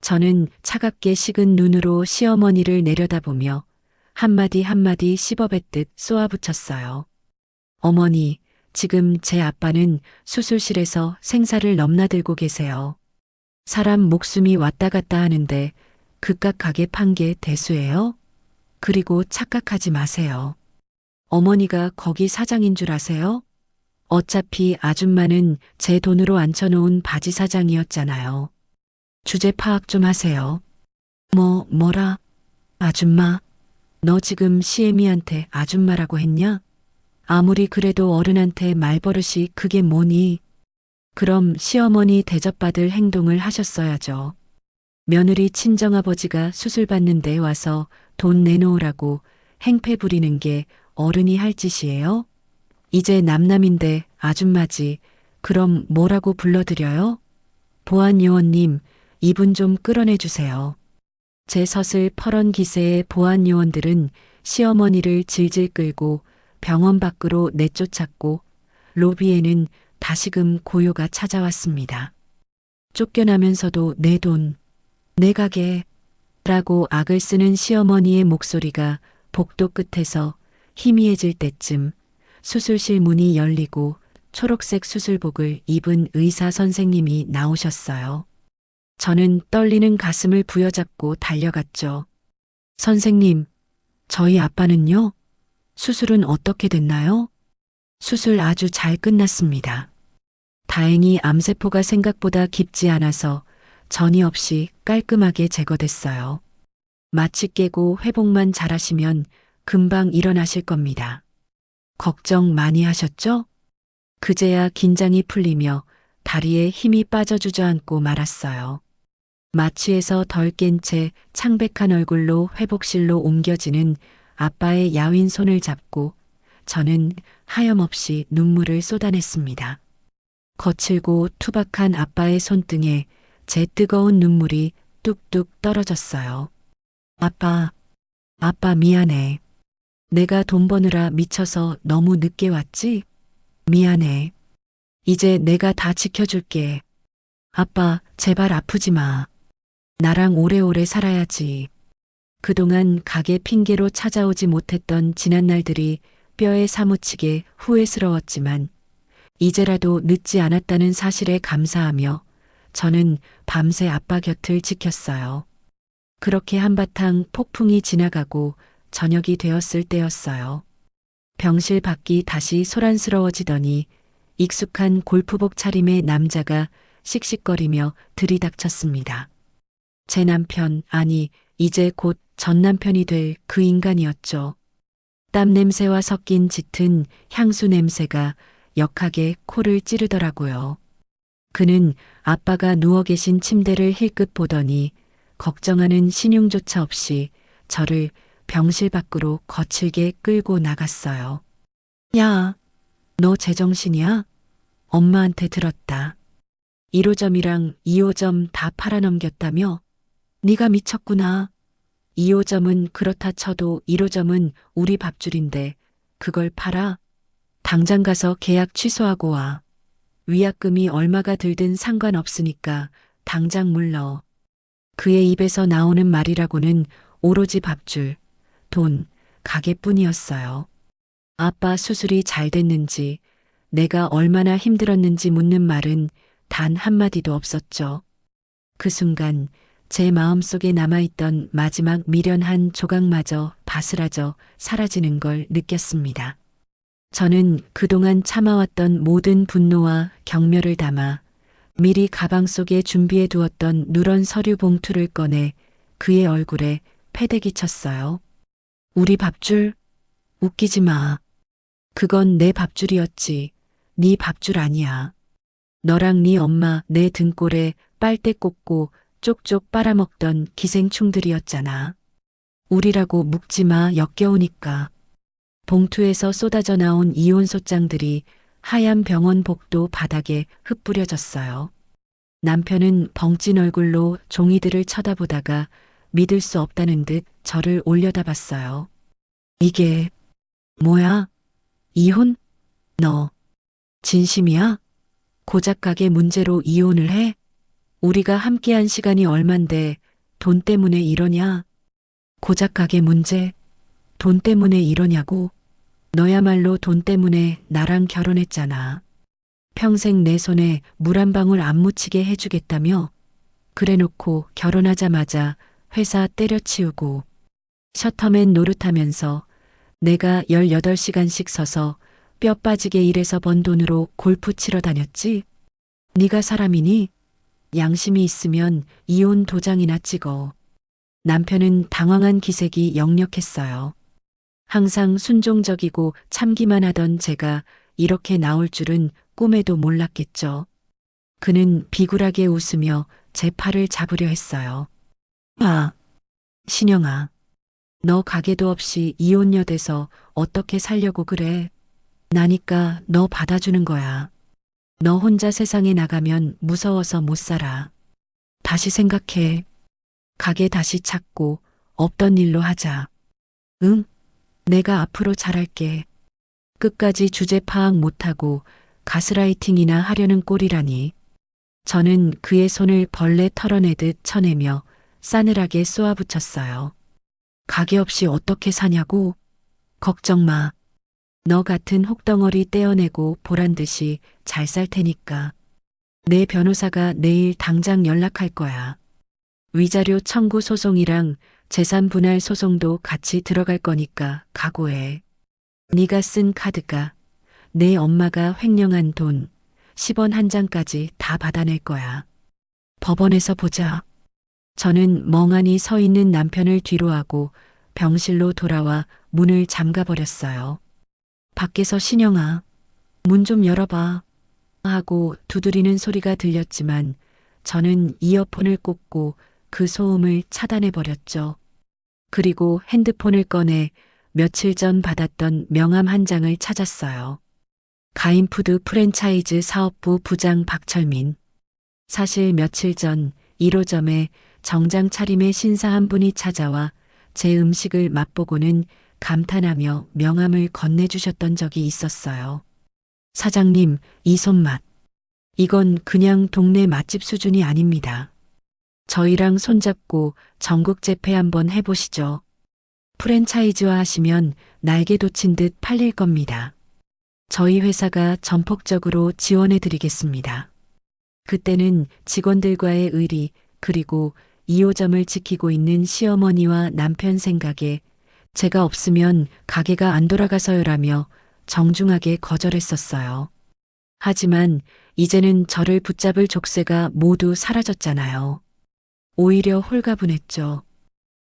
Speaker 1: 저는 차갑게 식은 눈으로 시어머니를 내려다보며 한마디 한마디 씹어뱉듯 쏘아붙였어요. 어머니, 지금 제 아빠는 수술실에서 생사를 넘나들고 계세요. 사람 목숨이 왔다 갔다 하는데 그깟 가게 판 게 대수예요? 그리고 착각하지 마세요. 어머니가 거기 사장인 줄 아세요? 어차피 아줌마는 제 돈으로 앉혀놓은 바지 사장이었잖아요. 주제 파악 좀 하세요. 뭐라? 아줌마, 너 지금 시애미한테 아줌마라고 했냐? 아무리 그래도 어른한테 말버릇이 그게 뭐니? 그럼 시어머니 대접받을 행동을 하셨어야죠. 며느리 친정아버지가 수술 받는데 와서 돈 내놓으라고 행패 부리는 게 어른이 할 짓이에요? 이제 남남인데 아줌마지. 그럼 뭐라고 불러드려요? 보안요원님, 이분 좀 끌어내 주세요. 제 서슬 퍼런 기세의 보안요원들은 시어머니를 질질 끌고 병원 밖으로 내쫓았고 로비에는 다시금 고요가 찾아왔습니다. 쫓겨나면서도 내 돈, 내 가게 라고 악을 쓰는 시어머니의 목소리가 복도 끝에서 희미해질 때쯤 수술실 문이 열리고 초록색 수술복을 입은 의사 선생님이 나오셨어요. 저는 떨리는 가슴을 부여잡고 달려갔죠. 선생님, 저희 아빠는요? 수술은 어떻게 됐나요? 수술 아주 잘 끝났습니다. 다행히 암세포가 생각보다 깊지 않아서 전이 없이 깔끔하게 제거됐어요. 마취 깨고 회복만 잘하시면 금방 일어나실 겁니다. 걱정 많이 하셨죠? 그제야 긴장이 풀리며 다리에 힘이 빠져 주저앉고 말았어요. 마취에서 덜 깬 채 창백한 얼굴로 회복실로 옮겨지는 아빠의 야윈 손을 잡고 저는 하염없이 눈물을 쏟아냈습니다. 거칠고 투박한 아빠의 손등에 제 뜨거운 눈물이 뚝뚝 떨어졌어요. 아빠 미안해. 내가 돈 버느라 미쳐서 너무 늦게 왔지? 미안해. 이제 내가 다 지켜줄게. 아빠, 제발 아프지 마. 나랑 오래오래 살아야지. 그동안 가게 핑계로 찾아오지 못했던 지난 날들이 뼈에 사무치게 후회스러웠지만 이제라도 늦지 않았다는 사실에 감사하며 저는 밤새 아빠 곁을 지켰어요. 그렇게 한바탕 폭풍이 지나가고 저녁이 되었을 때였어요. 병실 밖이 다시 소란스러워지더니 익숙한 골프복 차림의 남자가 씩씩거리며 들이닥쳤습니다. 제 남편, 아니 이제 곧 전 남편이 될 그 인간이었죠. 땀 냄새와 섞인 짙은 향수 냄새가 역하게 코를 찌르더라고요. 그는 아빠가 누워 계신 침대를 힐끗 보더니 걱정하는 신용조차 없이 저를 병실 밖으로 거칠게 끌고 나갔어요. 야, 너 제정신이야? 엄마한테 들었다. 1호점이랑 2호점 다 팔아넘겼다며? 네가 미쳤구나. 2호점은 그렇다 쳐도 1호점은 우리 밥줄인데 그걸 팔아? 당장 가서 계약 취소하고 와. 위약금이 얼마가 들든 상관없으니까 당장 물러. 그의 입에서 나오는 말이라고는 오로지 밥줄, 돈, 가게뿐이었어요. 아빠 수술이 잘 됐는지, 내가 얼마나 힘들었는지 묻는 말은 단 한마디도 없었죠. 그 순간 제 마음속에 남아있던 마지막 미련한 조각마저 바스라져 사라지는 걸 느꼈습니다. 저는 그동안 참아왔던 모든 분노와 경멸을 담아 미리 가방 속에 준비해 두었던 누런 서류 봉투를 꺼내 그의 얼굴에 패대기 쳤어요. 우리 밥줄? 웃기지 마. 그건 내 밥줄이었지. 네 밥줄 아니야. 너랑 네 엄마 내 등골에 빨대 꽂고 쪽쪽 빨아먹던 기생충들이었잖아. 우리라고 묵지 마, 역겨우니까. 봉투에서 쏟아져 나온 이혼 소장들이 하얀 병원 복도 바닥에 흩뿌려졌어요. 남편은 벙찐 얼굴로 종이들을 쳐다보다가 믿을 수 없다는 듯 저를 올려다봤어요. 이게 뭐야? 이혼? 너 진심이야? 고작 가게 문제로 이혼을 해? 우리가 함께한 시간이 얼만데 돈 때문에 이러냐? 고작 가게 문제? 돈 때문에 이러냐고? 너야말로 돈 때문에 나랑 결혼했잖아. 평생 내 손에 물 한 방울 안 묻히게 해주겠다며? 그래놓고 결혼하자마자 회사 때려치우고 셔터맨 노릇하면서 내가 18시간씩 서서 뼈 빠지게 일해서 번 돈으로 골프 치러 다녔지? 네가 사람이니? 양심이 있으면 이혼 도장이나 찍어. 남편은 당황한 기색이 역력했어요. 항상 순종적이고 참기만 하던 제가 이렇게 나올 줄은 꿈에도 몰랐겠죠. 그는 비굴하게 웃으며 제 팔을 잡으려 했어요. 아, 신영아. 너 가게도 없이 이혼녀 돼서 어떻게 살려고 그래? 나니까 너 받아주는 거야. 너 혼자 세상에 나가면 무서워서 못 살아. 다시 생각해. 가게 다시 찾고 없던 일로 하자. 응? 내가 앞으로 잘할게. 끝까지 주제 파악 못하고 가스라이팅이나 하려는 꼴이라니. 저는 그의 손을 벌레 털어내듯 쳐내며 싸늘하게 쏘아붙였어요. 가게 없이 어떻게 사냐고? 걱정 마. 너 같은 혹덩어리 떼어내고 보란 듯이 잘 살 테니까. 내 변호사가 내일 당장 연락할 거야. 위자료 청구 소송이랑 재산 분할 소송도 같이 들어갈 거니까 각오해. 네가 쓴 카드가 내 엄마가 횡령한 돈 10원 한 장까지 다 받아낼 거야. 법원에서 보자. 저는 멍하니 서 있는 남편을 뒤로하고 병실로 돌아와 문을 잠가버렸어요. 밖에서 신영아, 문 좀 열어봐 하고 두드리는 소리가 들렸지만 저는 이어폰을 꽂고 그 소음을 차단해버렸죠. 그리고 핸드폰을 꺼내 며칠 전 받았던 명함 한 장을 찾았어요. 가인푸드 프랜차이즈 사업부 부장 박철민. 사실 며칠 전 1호점에 정장 차림의 신사 한 분이 찾아와 제 음식을 맛보고는 감탄하며 명함을 건네주셨던 적이 있었어요. 사장님, 이 손맛. 이건 그냥 동네 맛집 수준이 아닙니다. 저희랑 손잡고 전국 재패 한번 해보시죠. 프랜차이즈화 하시면 날개 돋친 듯 팔릴 겁니다. 저희 회사가 전폭적으로 지원해 드리겠습니다. 그때는 직원들과의 의리 그리고 2호점을 지키고 있는 시어머니와 남편 생각에 제가 없으면 가게가 안 돌아가서요라며 정중하게 거절했었어요. 하지만 이제는 저를 붙잡을 족쇄가 모두 사라졌잖아요. 오히려 홀가분했죠.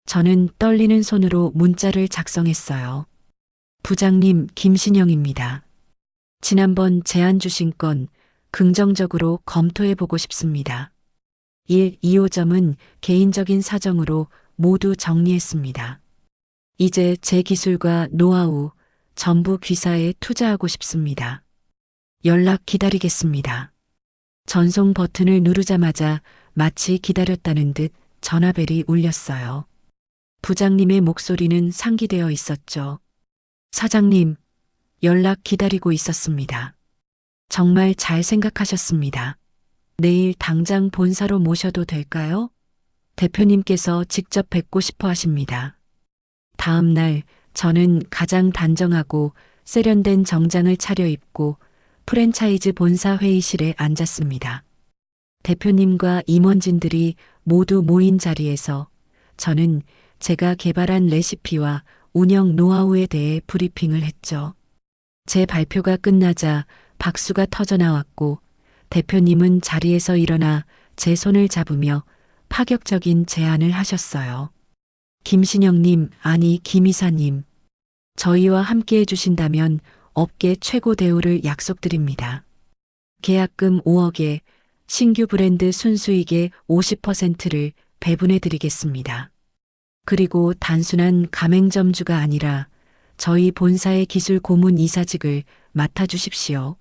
Speaker 1: 저는 떨리는 손으로 문자를 작성했어요. 부장님 김신영입니다. 지난번 제안 주신 건 긍정적으로 검토해 보고 싶습니다. 1, 2호점은 개인적인 사정으로 모두 정리했습니다. 이제 제 기술과 노하우 전부 귀사에 투자하고 싶습니다. 연락 기다리겠습니다. 전송 버튼을 누르자마자 마치 기다렸다는 듯 전화벨이 울렸어요. 부장님의 목소리는 상기되어 있었죠. 사장님, 연락 기다리고 있었습니다. 정말 잘 생각하셨습니다. 내일 당장 본사로 모셔도 될까요? 대표님께서 직접 뵙고 싶어 하십니다. 다음 날 저는 가장 단정하고 세련된 정장을 차려입고 프랜차이즈 본사 회의실에 앉았습니다. 대표님과 임원진들이 모두 모인 자리에서 저는 제가 개발한 레시피와 운영 노하우에 대해 브리핑을 했죠. 제 발표가 끝나자 박수가 터져 나왔고 대표님은 자리에서 일어나 제 손을 잡으며 파격적인 제안을 하셨어요. 김신영님, 아니 김 이사님. 저희와 함께 해주신다면 업계 최고 대우를 약속드립니다. 계약금 5억에 신규 브랜드 순수익의 50%를 배분해 드리겠습니다. 그리고 단순한 가맹점주가 아니라 저희 본사의 기술 고문 이사직을 맡아주십시오.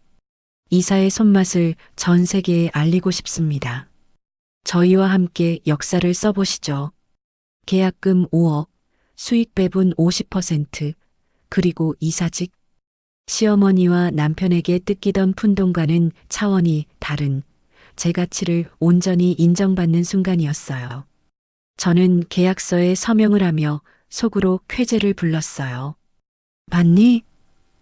Speaker 1: 이사의 손맛을 전 세계에 알리고 싶습니다. 저희와 함께 역사를 써보시죠. 계약금 5억, 수익 배분 50%, 그리고 이사직. 시어머니와 남편에게 뜯기던 푼돈과는 차원이 다른 제 가치를 온전히 인정받는 순간이었어요. 저는 계약서에 서명을 하며 속으로 쾌재를 불렀어요. 봤니?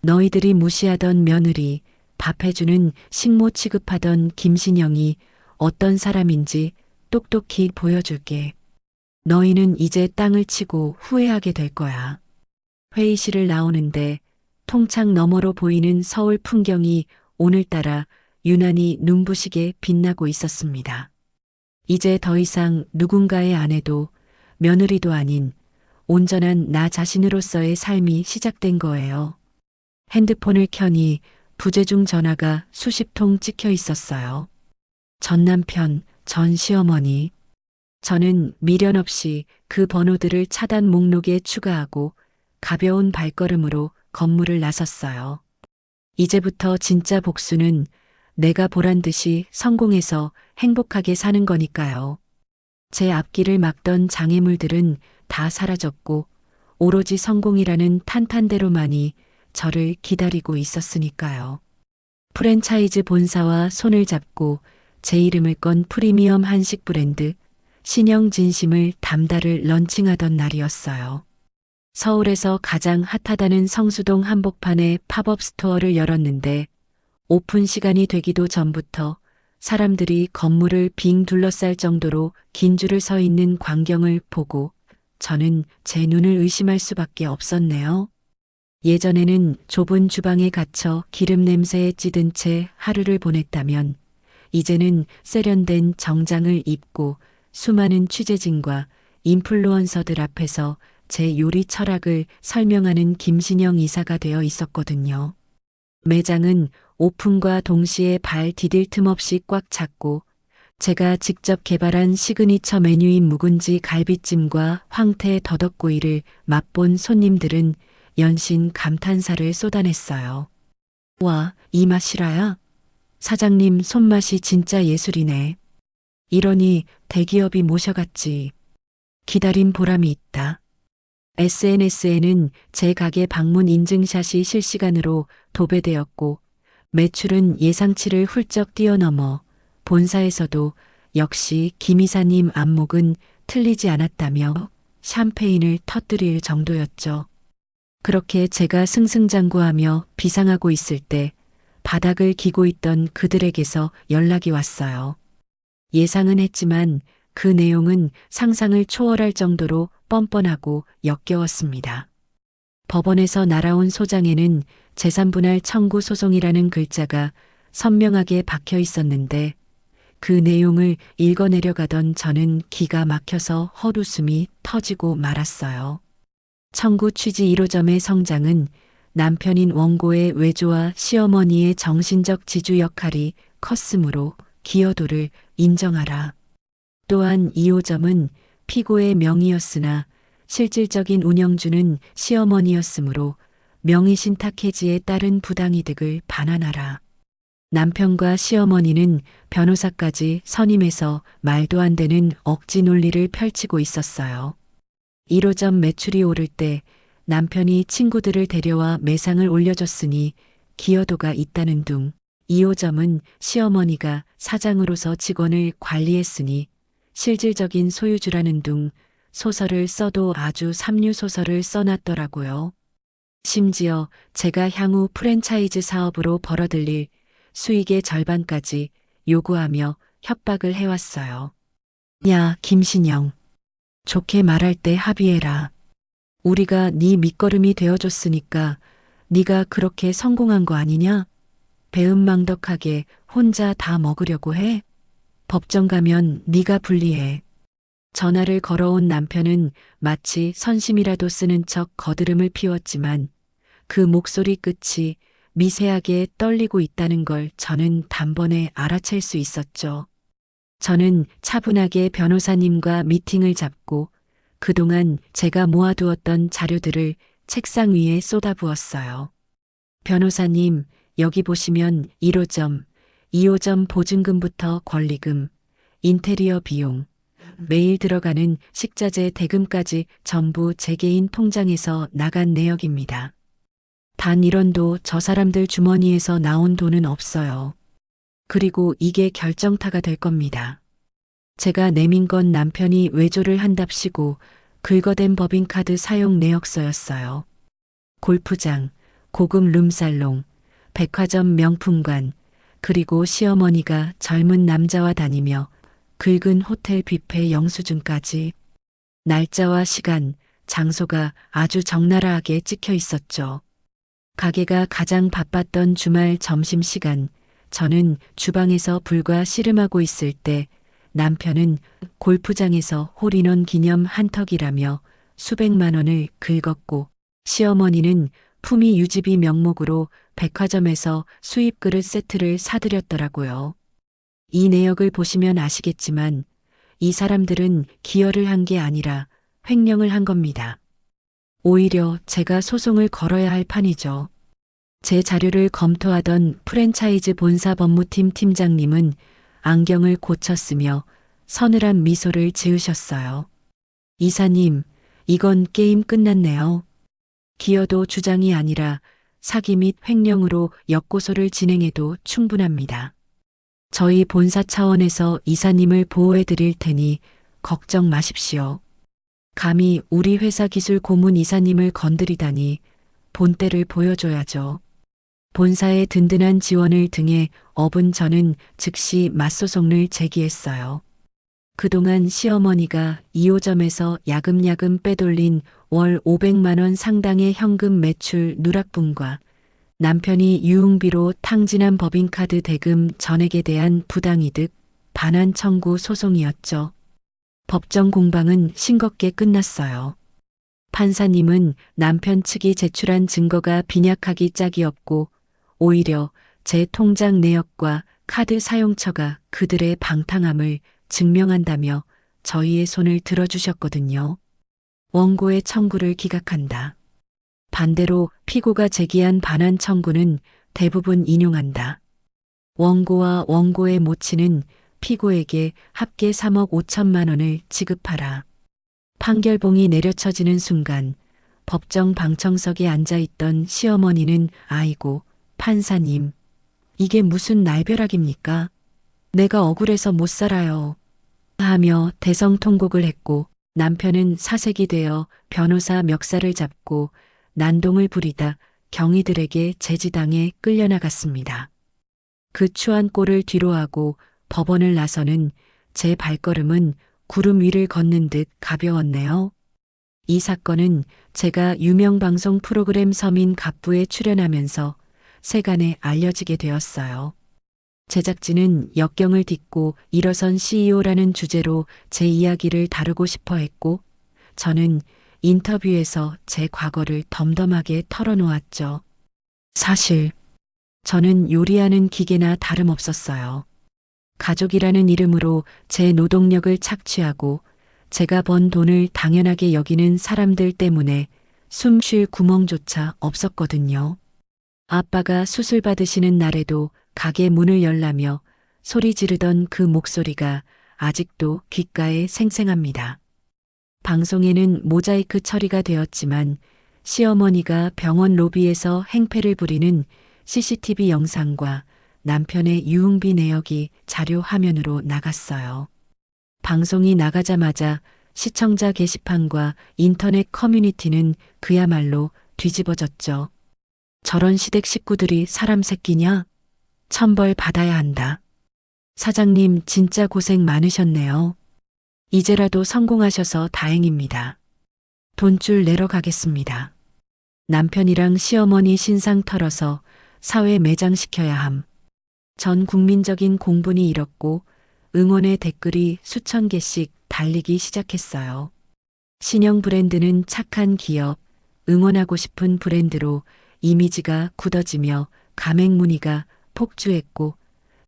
Speaker 1: 너희들이 무시하던 며느리, 밥 해주는 식모 취급하던 김신영이 어떤 사람인지 똑똑히 보여줄게. 너희는 이제 땅을 치고 후회하게 될 거야. 회의실을 나오는데 통창 너머로 보이는 서울 풍경이 오늘따라 유난히 눈부시게 빛나고 있었습니다. 이제 더 이상 누군가의 아내도 며느리도 아닌 온전한 나 자신으로서의 삶이 시작된 거예요. 핸드폰을 켜니 부재중 전화가 수십 통 찍혀 있었어요. 전 남편, 전 시어머니. 저는 미련 없이 그 번호들을 차단 목록에 추가하고 가벼운 발걸음으로 건물을 나섰어요. 이제부터 진짜 복수는 내가 보란 듯이 성공해서 행복하게 사는 거니까요. 제 앞길을 막던 장애물들은 다 사라졌고 오로지 성공이라는 탄탄대로만이 저를 기다리고 있었으니까요. 프랜차이즈 본사와 손을 잡고 제 이름을 건 프리미엄 한식 브랜드 신영 진심을 담다를 런칭하던 날이었어요. 서울에서 가장 핫하다는 성수동 한복판에 팝업 스토어를 열었는데 오픈 시간이 되기도 전부터 사람들이 건물을 빙 둘러쌀 정도로 긴 줄을 서 있는 광경을 보고 저는 제 눈을 의심할 수밖에 없었네요. 예전에는 좁은 주방에 갇혀 기름 냄새에 찌든 채 하루를 보냈다면 이제는 세련된 정장을 입고 수많은 취재진과 인플루언서들 앞에서 제 요리 철학을 설명하는 김신영 이사가 되어 있었거든요. 매장은 오픈과 동시에 발 디딜 틈 없이 꽉 찼고 제가 직접 개발한 시그니처 메뉴인 묵은지 갈비찜과 황태 더덕구이를 맛본 손님들은 연신 감탄사를 쏟아냈어요. 와, 이 맛이라야? 사장님 손맛이 진짜 예술이네. 이러니 대기업이 모셔갔지. 기다린 보람이 있다. SNS에는 제 가게 방문 인증샷이 실시간으로 도배되었고 매출은 예상치를 훌쩍 뛰어넘어 본사에서도 역시 김 이사님 안목은 틀리지 않았다며 샴페인을 터뜨릴 정도였죠. 그렇게 제가 승승장구하며 비상하고 있을 때 바닥을 기고 있던 그들에게서 연락이 왔어요. 예상은 했지만 그 내용은 상상을 초월할 정도로 뻔뻔하고 역겨웠습니다. 법원에서 날아온 소장에는 재산분할 청구 소송이라는 글자가 선명하게 박혀 있었는데 그 내용을 읽어내려가던 저는 기가 막혀서 헛웃음이 터지고 말았어요. 청구 취지 1호점의 성장은 남편인 원고의 외조와 시어머니의 정신적 지주 역할이 컸으므로 기여도를 인정하라. 또한 2호점은 피고의 명의였으나 실질적인 운영주는 시어머니였으므로 명의신탁 해지에 따른 부당이득을 반환하라. 남편과 시어머니는 변호사까지 선임해서 말도 안 되는 억지 논리를 펼치고 있었어요. 1호점 매출이 오를 때 남편이 친구들을 데려와 매상을 올려줬으니 기여도가 있다는 둥, 2호점은 시어머니가 사장으로서 직원을 관리했으니 실질적인 소유주라는 둥, 소설을 써도 아주 삼류소설을 써놨더라고요. 심지어 제가 향후 프랜차이즈 사업으로 벌어들일 수익의 절반까지 요구하며 협박을 해왔어요. 야, 김신영. 좋게 말할 때 합의해라. 우리가 네 밑거름이 되어줬으니까 네가 그렇게 성공한 거 아니냐? 배은망덕하게 혼자 다 먹으려고 해? 법정 가면 네가 불리해. 전화를 걸어온 남편은 마치 선심이라도 쓰는 척 거드름을 피웠지만 그 목소리 끝이 미세하게 떨리고 있다는 걸 저는 단번에 알아챌 수 있었죠. 저는 차분하게 변호사님과 미팅을 잡고 그동안 제가 모아두었던 자료들을 책상 위에 쏟아부었어요. 변호사님, 여기 보시면 1호점, 2호점 보증금부터 권리금, 인테리어 비용, 매일 들어가는 식자재 대금까지 전부 제 개인 통장에서 나간 내역입니다. 단 1원도 저 사람들 주머니에서 나온 돈은 없어요. 그리고 이게 결정타가 될 겁니다. 제가 내민 건 남편이 외조를 한답시고 긁어댄 법인카드 사용 내역서였어요. 골프장, 고급 룸살롱, 백화점 명품관, 그리고 시어머니가 젊은 남자와 다니며 긁은 호텔 뷔페 영수증까지 날짜와 시간, 장소가 아주 적나라하게 찍혀 있었죠. 가게가 가장 바빴던 주말 점심시간, 저는 주방에서 불과 씨름하고 있을 때 남편은 골프장에서 홀인원 기념 한턱이라며 수백만 원을 긁었고, 시어머니는 품위 유지비 명목으로 백화점에서 수입 그릇 세트를 사들였더라고요. 이 내역을 보시면 아시겠지만 이 사람들은 기여를 한 게 아니라 횡령을 한 겁니다. 오히려 제가 소송을 걸어야 할 판이죠. 제 자료를 검토하던 프랜차이즈 본사 법무팀 팀장님은 안경을 고쳤으며 서늘한 미소를 지으셨어요. 이사님, 이건 게임 끝났네요. 기여도 주장이 아니라 사기 및 횡령으로 역고소를 진행해도 충분합니다. 저희 본사 차원에서 이사님을 보호해 드릴 테니 걱정 마십시오. 감히 우리 회사 기술 고문 이사님을 건드리다니 본때를 보여줘야죠. 본사의 든든한 지원을 등에 업은 저는 즉시 맞소송을 제기했어요. 그동안 시어머니가 2호점에서 야금야금 빼돌린 월 500만 원 상당의 현금 매출 누락분과 남편이 유흥비로 탕진한 법인카드 대금 전액에 대한 부당이득, 반환 청구 소송이었죠. 법정 공방은 싱겁게 끝났어요. 판사님은 남편 측이 제출한 증거가 빈약하기 짝이 없고 오히려 제 통장 내역과 카드 사용처가 그들의 방탕함을 증명한다며 저희의 손을 들어주셨거든요. 원고의 청구를 기각한다. 반대로 피고가 제기한 반환 청구는 대부분 인용한다. 원고와 원고의 모친은 피고에게 합계 3억 5천만 원을 지급하라. 판결봉이 내려쳐지는 순간 법정 방청석에 앉아있던 시어머니는 아이고, 판사님, 이게 무슨 날벼락입니까? 내가 억울해서 못 살아요. 하며 대성통곡을 했고 남편은 사색이 되어 변호사 멱살을 잡고 난동을 부리다 경위들에게 제지당해 끌려나갔습니다. 그 추한 꼴을 뒤로하고 법원을 나서는 제 발걸음은 구름 위를 걷는 듯 가벼웠네요. 이 사건은 제가 유명 방송 프로그램 서민 갑부에 출연하면서 세간에 알려지게 되었어요. 제작진은 역경을 딛고 일어선 CEO라는 주제로 제 이야기를 다루고 싶어 했고 저는 인터뷰에서 제 과거를 덤덤하게 털어놓았죠. 사실 저는 요리하는 기계나 다름없었어요. 가족이라는 이름으로 제 노동력을 착취하고 제가 번 돈을 당연하게 여기는 사람들 때문에 숨 쉴 구멍조차 없었거든요. 아빠가 수술 받으시는 날에도 가게 문을 열라며 소리 지르던 그 목소리가 아직도 귓가에 생생합니다. 방송에는 모자이크 처리가 되었지만 시어머니가 병원 로비에서 행패를 부리는 CCTV 영상과 남편의 유흥비 내역이 자료 화면으로 나갔어요. 방송이 나가자마자 시청자 게시판과 인터넷 커뮤니티는 그야말로 뒤집어졌죠. 저런 시댁 식구들이 사람 새끼냐? 천벌 받아야 한다. 사장님 진짜 고생 많으셨네요. 이제라도 성공하셔서 다행입니다. 돈줄 내러 가겠습니다. 남편이랑 시어머니 신상 털어서 사회 매장시켜야 함. 전 국민적인 공분이 일었고 응원의 댓글이 수천 개씩 달리기 시작했어요. 신형 브랜드는 착한 기업, 응원하고 싶은 브랜드로 이미지가 굳어지며 가맹 문의가 폭주했고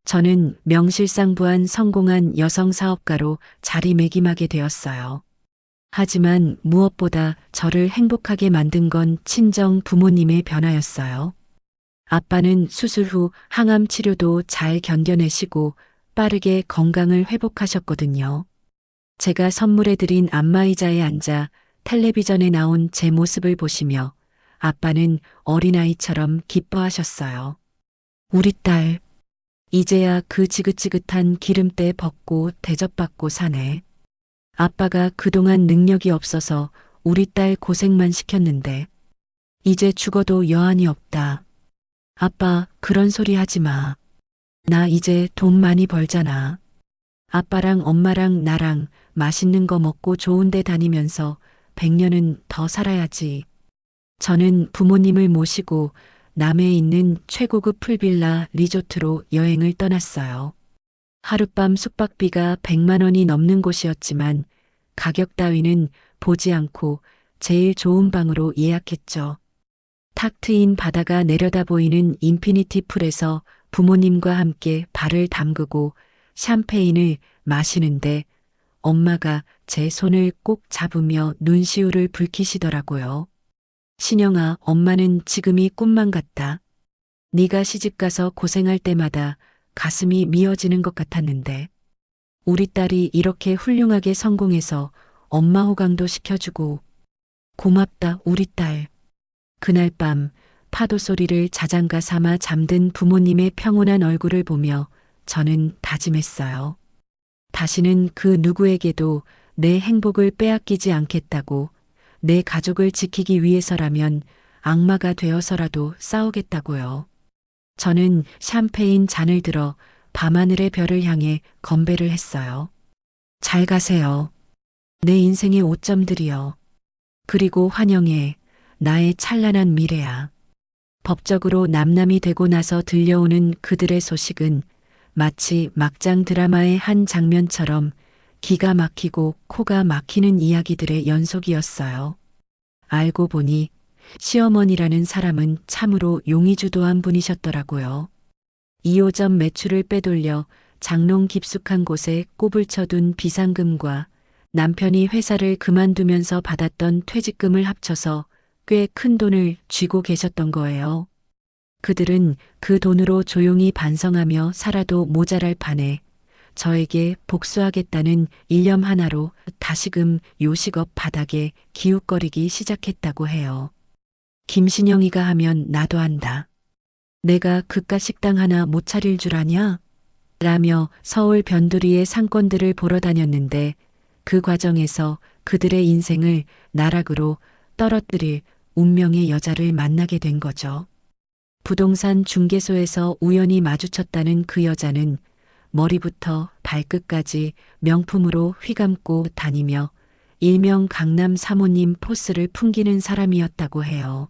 Speaker 1: 저는 명실상부한 성공한 여성 사업가로 자리매김하게 되었어요. 하지만 무엇보다 저를 행복하게 만든 건 친정 부모님의 변화였어요. 아빠는 수술 후 항암 치료도 잘 견뎌내시고 빠르게 건강을 회복하셨거든요. 제가 선물해드린 안마의자에 앉아 텔레비전에 나온 제 모습을 보시며 아빠는 어린아이처럼 기뻐하셨어요. 우리 딸, 이제야 그 지긋지긋한 기름때 벗고 대접받고 사네. 아빠가 그동안 능력이 없어서 우리 딸 고생만 시켰는데 이제 죽어도 여한이 없다. 아빠 그런 소리 하지 마. 나 이제 돈 많이 벌잖아. 아빠랑 엄마랑 나랑 맛있는 거 먹고 좋은 데 다니면서 100년은 더 살아야지. 저는 부모님을 모시고 남해에 있는 최고급 풀빌라 리조트로 여행을 떠났어요. 하룻밤 숙박비가 100만 원이 넘는 곳이었지만 가격 따위는 보지 않고 제일 좋은 방으로 예약했죠. 탁 트인 바다가 내려다 보이는 인피니티 풀에서 부모님과 함께 발을 담그고 샴페인을 마시는데 엄마가 제 손을 꼭 잡으며 눈시울을 붉히시더라고요. 신영아, 엄마는 지금이 꿈만 같다. 네가 시집가서 고생할 때마다 가슴이 미어지는 것 같았는데 우리 딸이 이렇게 훌륭하게 성공해서 엄마 호강도 시켜주고 고맙다 우리 딸. 그날 밤 파도 소리를 자장가 삼아 잠든 부모님의 평온한 얼굴을 보며 저는 다짐했어요. 다시는 그 누구에게도 내 행복을 빼앗기지 않겠다고, 내 가족을 지키기 위해서라면 악마가 되어서라도 싸우겠다고요. 저는 샴페인 잔을 들어 밤하늘의 별을 향해 건배를 했어요. 잘 가세요. 내 인생의 오점들이여. 그리고 환영해. 나의 찬란한 미래야. 법적으로 남남이 되고 나서 들려오는 그들의 소식은 마치 막장 드라마의 한 장면처럼 기가 막히고 코가 막히는 이야기들의 연속이었어요. 알고 보니 시어머니라는 사람은 참으로 용의주도한 분이셨더라고요. 2호점 매출을 빼돌려 장롱 깊숙한 곳에 꼽을 쳐둔 비상금과 남편이 회사를 그만두면서 받았던 퇴직금을 합쳐서 꽤 큰 돈을 쥐고 계셨던 거예요. 그들은 그 돈으로 조용히 반성하며 살아도 모자랄 판에 저에게 복수하겠다는 일념 하나로 다시금 요식업 바닥에 기웃거리기 시작했다고 해요. 김신영이가 하면 나도 한다. 내가 그깟 식당 하나 못 차릴 줄 아냐? 라며 서울 변두리의 상권들을 보러 다녔는데 그 과정에서 그들의 인생을 나락으로 떨어뜨릴 운명의 여자를 만나게 된 거죠. 부동산 중개소에서 우연히 마주쳤다는 그 여자는 머리부터 발끝까지 명품으로 휘감고 다니며 일명 강남 사모님 포스를 풍기는 사람이었다고 해요.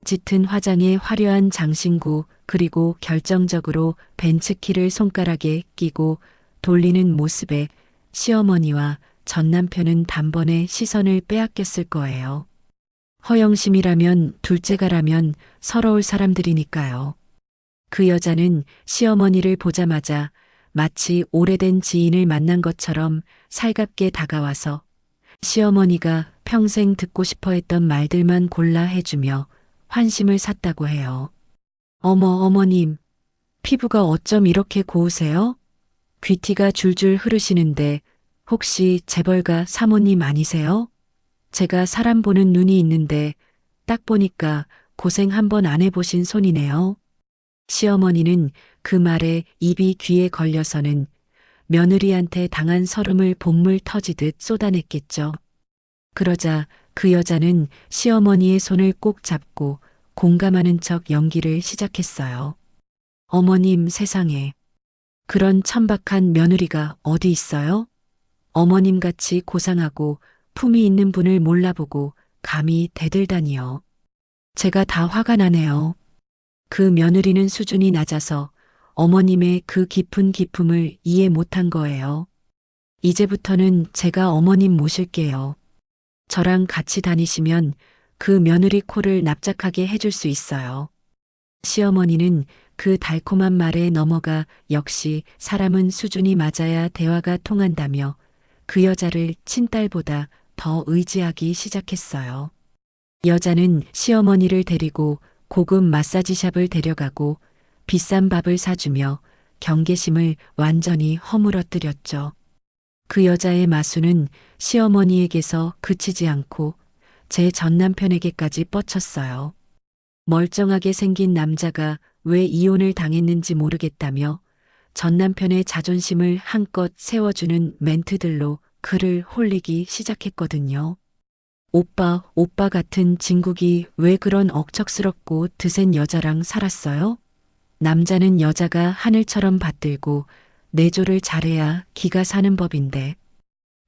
Speaker 1: 짙은 화장에 화려한 장신구, 그리고 결정적으로 벤츠키를 손가락에 끼고 돌리는 모습에 시어머니와 전남편은 단번에 시선을 빼앗겼을 거예요. 허영심이라면 둘째가라면 서러울 사람들이니까요. 그 여자는 시어머니를 보자마자 마치 오래된 지인을 만난 것처럼 살갑게 다가와서 시어머니가 평생 듣고 싶어 했던 말들만 골라 해주며 환심을 샀다고 해요. 어머, 어머님, 피부가 어쩜 이렇게 고우세요? 귀티가 줄줄 흐르시는데 혹시 재벌가 사모님 아니세요? 제가 사람 보는 눈이 있는데 딱 보니까 고생 한번 안 해보신 손이네요. 시어머니는 그 말에 입이 귀에 걸려서는 며느리한테 당한 서름을 본물 터지듯 쏟아냈겠죠. 그러자 그 여자는 시어머니의 손을 꼭 잡고 공감하는 척 연기를 시작했어요. 어머님 세상에. 그런 천박한 며느리가 어디 있어요? 어머님같이 고상하고 품이 있는 분을 몰라보고 감히 대들다니요. 제가 다 화가 나네요. 그 며느리는 수준이 낮아서 어머님의 그 깊은 기품을 이해 못한 거예요. 이제부터는 제가 어머님 모실게요. 저랑 같이 다니시면 그 며느리 코를 납작하게 해줄 수 있어요. 시어머니는 그 달콤한 말에 넘어가 역시 사람은 수준이 맞아야 대화가 통한다며 그 여자를 친딸보다 더 의지하기 시작했어요. 여자는 시어머니를 데리고 고급 마사지샵을 데려가고 비싼 밥을 사주며 경계심을 완전히 허물어뜨렸죠. 그 여자의 마수는 시어머니에게서 그치지 않고 제 전남편에게까지 뻗쳤어요. 멀쩡하게 생긴 남자가 왜 이혼을 당했는지 모르겠다며 전남편의 자존심을 한껏 세워주는 멘트들로 그를 홀리기 시작했거든요. 오빠, 오빠 같은 진국이 왜 그런 억척스럽고 드센 여자랑 살았어요? 남자는 여자가 하늘처럼 받들고 내조를 잘해야 기가 사는 법인데.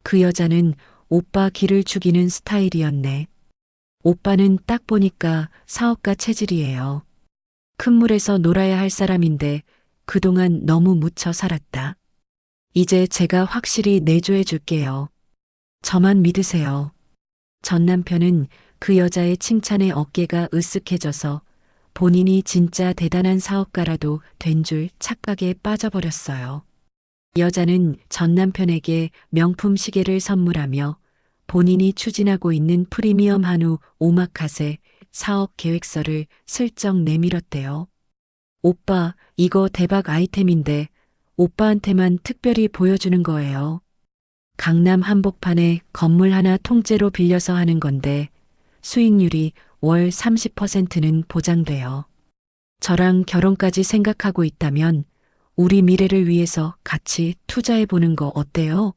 Speaker 1: 그 여자는 오빠 기를 죽이는 스타일이었네. 오빠는 딱 보니까 사업가 체질이에요. 큰 물에서 놀아야 할 사람인데 그동안 너무 묻혀 살았다. 이제 제가 확실히 내조해 줄게요. 저만 믿으세요. 전 남편은 그 여자의 칭찬에 어깨가 으쓱해져서 본인이 진짜 대단한 사업가라도 된 줄 착각에 빠져버렸어요. 여자는 전 남편에게 명품 시계를 선물하며 본인이 추진하고 있는 프리미엄 한우 오마카세 사업 계획서를 슬쩍 내밀었대요. 오빠, 이거 대박 아이템인데 오빠한테만 특별히 보여주는 거예요. 강남 한복판에 건물 하나 통째로 빌려서 하는 건데 수익률이 월 30%는 보장돼요. 저랑 결혼까지 생각하고 있다면 우리 미래를 위해서 같이 투자해 보는 거 어때요?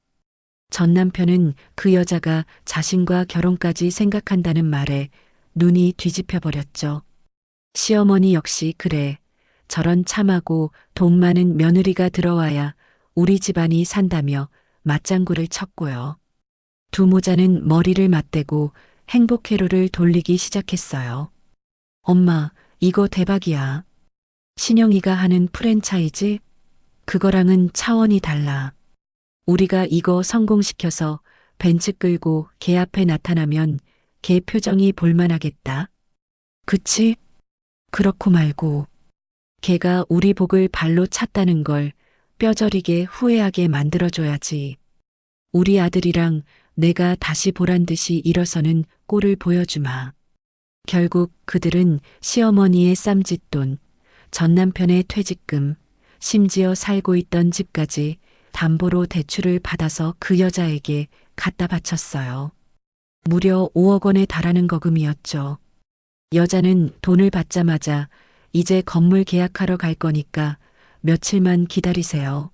Speaker 1: 전 남편은 그 여자가 자신과 결혼까지 생각한다는 말에 눈이 뒤집혀 버렸죠. 시어머니 역시 그래. 저런 참하고 돈 많은 며느리가 들어와야 우리 집안이 산다며 맞장구를 쳤고요. 두 모자는 머리를 맞대고 행복 회로를 돌리기 시작했어요. 엄마, 이거 대박이야. 신영이가 하는 프랜차이즈? 그거랑은 차원이 달라. 우리가 이거 성공시켜서 벤츠 끌고 걔 앞에 나타나면 걔 표정이 볼만하겠다. 그치? 그렇고 말고. 걔가 우리 복을 발로 찼다는 걸 뼈저리게 후회하게 만들어줘야지. 우리 아들이랑 내가 다시 보란 듯이 일어서는 꼴을 보여주마. 결국 그들은 시어머니의 쌈짓돈, 전 남편의 퇴직금, 심지어 살고 있던 집까지 담보로 대출을 받아서 그 여자에게 갖다 바쳤어요. 무려 5억 원에 달하는 거금이었죠. 여자는 돈을 받자마자 이제 건물 계약하러 갈 거니까 며칠만 기다리세요.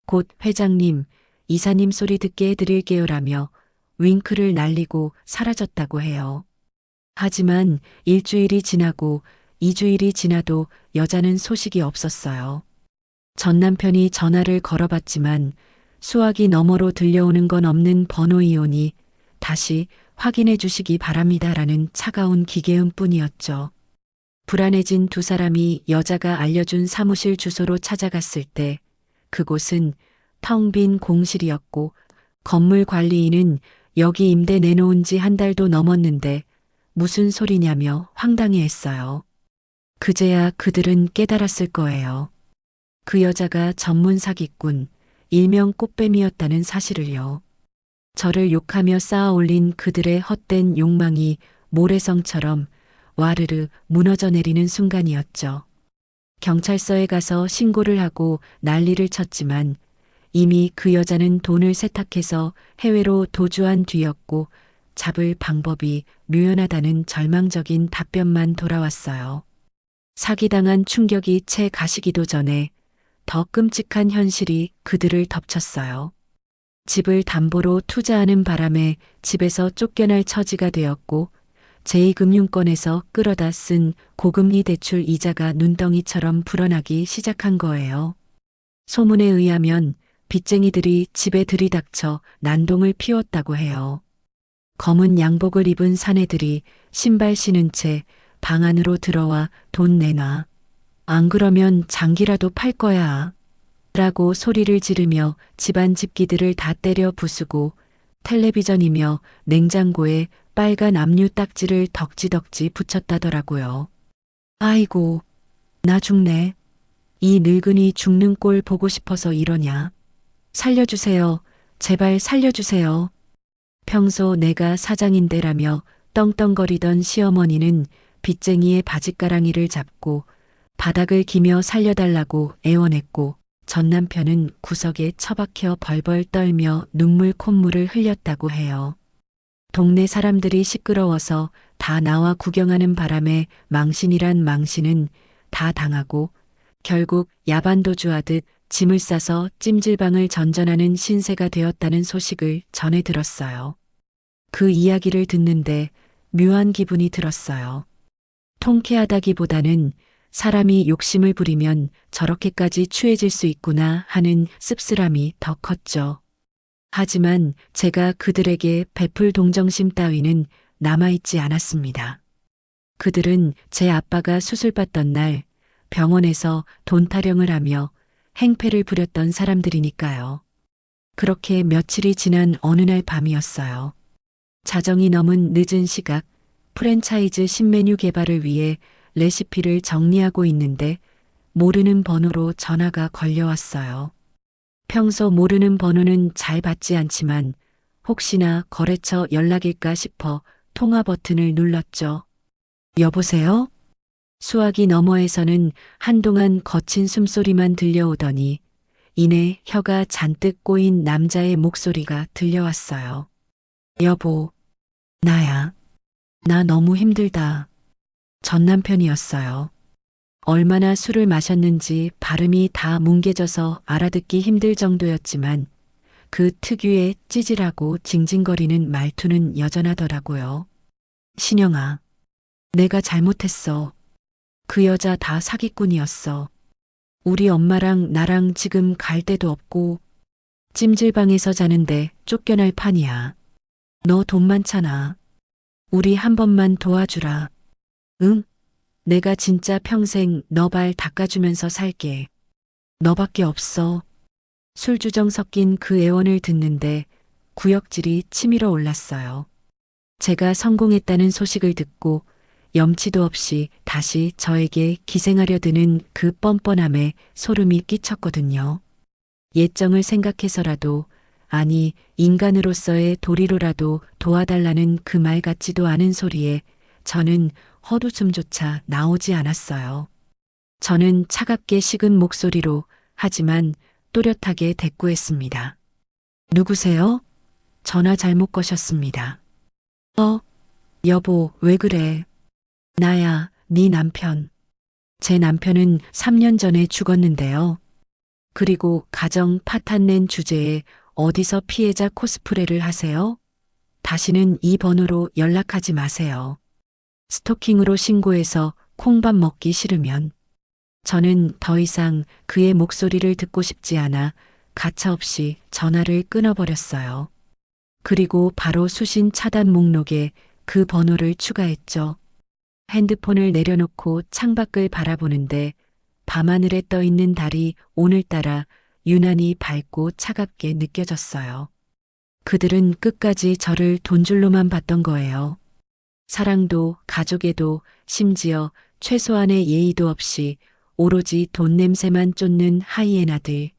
Speaker 1: 곧 회장님, 이사님 소리 듣게 해드릴게요라며 윙크를 날리고 사라졌다고 해요. 하지만 일주일이 지나고 2주일이 지나도 여자는 소식이 없었어요. 전 남편이 전화를 걸어봤지만 수화기 너머로 들려오는 건 없는 번호이오니 다시 확인해 주시기 바랍니다라는 차가운 기계음 뿐이었죠. 불안해진 두 사람이 여자가 알려준 사무실 주소로 찾아갔을 때 그곳은 텅 빈 공실이었고 건물 관리인은 여기 임대 내놓은 지 한 달도 넘었는데 무슨 소리냐며 황당해했어요. 그제야 그들은 깨달았을 거예요. 그 여자가 전문 사기꾼, 일명 꽃뱀이었다는 사실을요. 저를 욕하며 쌓아 올린 그들의 헛된 욕망이 모래성처럼 와르르 무너져 내리는 순간이었죠. 경찰서에 가서 신고를 하고 난리를 쳤지만 이미 그 여자는 돈을 세탁해서 해외로 도주한 뒤였고 잡을 방법이 묘연하다는 절망적인 답변만 돌아왔어요. 사기당한 충격이 채 가시기도 전에 더 끔찍한 현실이 그들을 덮쳤어요. 집을 담보로 투자하는 바람에 집에서 쫓겨날 처지가 되었고 제2금융권에서 끌어다 쓴 고금리 대출 이자가 눈덩이처럼 불어나기 시작한 거예요. 소문에 의하면 빚쟁이들이 집에 들이닥쳐 난동을 피웠다고 해요. 검은 양복을 입은 사내들이 신발 신은 채 방 안으로 들어와 돈 내놔. 안 그러면 장기라도 팔 거야. 라고 소리를 지르며 집안 집기들을 다 때려 부수고 텔레비전이며 냉장고에 빨간 압류 딱지를 덕지덕지 붙였다더라고요. 아이고, 나 죽네. 이 늙은이 죽는 꼴 보고 싶어서 이러냐. 살려주세요. 제발 살려주세요. 평소 내가 사장인데라며 떵떵거리던 시어머니는 빚쟁이의 바짓가랑이를 잡고 바닥을 기며 살려달라고 애원했고 전 남편은 구석에 처박혀 벌벌 떨며 눈물 콧물을 흘렸다고 해요. 동네 사람들이 시끄러워서 다 나와 구경하는 바람에 망신이란 망신은 다 당하고 결국 야반도주하듯 짐을 싸서 찜질방을 전전하는 신세가 되었다는 소식을 전해 들었어요. 그 이야기를 듣는데 묘한 기분이 들었어요. 통쾌하다기보다는 사람이 욕심을 부리면 저렇게까지 추해질 수 있구나 하는 씁쓸함이 더 컸죠. 하지만 제가 그들에게 베풀 동정심 따위는 남아있지 않았습니다. 그들은 제 아빠가 수술받던 날 병원에서 돈 타령을 하며 행패를 부렸던 사람들이니까요. 그렇게 며칠이 지난 어느 날 밤이었어요. 자정이 넘은 늦은 시각, 프랜차이즈 신메뉴 개발을 위해 레시피를 정리하고 있는데 모르는 번호로 전화가 걸려왔어요. 평소 모르는 번호는 잘 받지 않지만 혹시나 거래처 연락일까 싶어 통화 버튼을 눌렀죠. 여보세요? 수화기 너머에서는 한동안 거친 숨소리만 들려오더니 이내 혀가 잔뜩 꼬인 남자의 목소리가 들려왔어요. 여보, 나야. 나 너무 힘들다. 전 남편이었어요. 얼마나 술을 마셨는지 발음이 다 뭉개져서 알아듣기 힘들 정도였지만 그 특유의 찌질하고 징징거리는 말투는 여전하더라고요. 신영아, 내가 잘못했어. 그 여자 다 사기꾼이었어. 우리 엄마랑 나랑 지금 갈 데도 없고 찜질방에서 자는데 쫓겨날 판이야. 너 돈 많잖아. 우리 한 번만 도와주라. 응? 내가 진짜 평생 너 발 닦아주면서 살게. 너밖에 없어. 술주정 섞인 그 애원을 듣는데 구역질이 치밀어 올랐어요. 제가 성공했다는 소식을 듣고 염치도 없이 다시 저에게 기생하려 드는 그 뻔뻔함에 소름이 끼쳤거든요. 예정을 생각해서라도, 아니 인간으로서의 도리로라도 도와달라는 그 말 같지도 않은 소리에 저는 헛웃음조차 나오지 않았어요. 저는 차갑게 식은 목소리로 하지만 또렷하게 대꾸했습니다. 누구세요? 전화 잘못 거셨습니다. 여보, 왜 그래? 나야, 네 남편. 제 남편은 3년 전에 죽었는데요. 그리고 가정 파탄 낸 주제에 어디서 피해자 코스프레를 하세요? 다시는 이 번호로 연락하지 마세요. 스토킹으로 신고해서 콩밥 먹기 싫으면. 저는 더 이상 그의 목소리를 듣고 싶지 않아 가차없이 전화를 끊어버렸어요. 그리고 바로 수신 차단 목록에 그 번호를 추가했죠. 핸드폰을 내려놓고 창밖을 바라보는데 밤하늘에 떠 있는 달이 오늘따라 유난히 밝고 차갑게 느껴졌어요. 그들은 끝까지 저를 돈줄로만 봤던 거예요. 사랑도 가족에도 심지어 최소한의 예의도 없이 오로지 돈 냄새만 쫓는 하이에나들.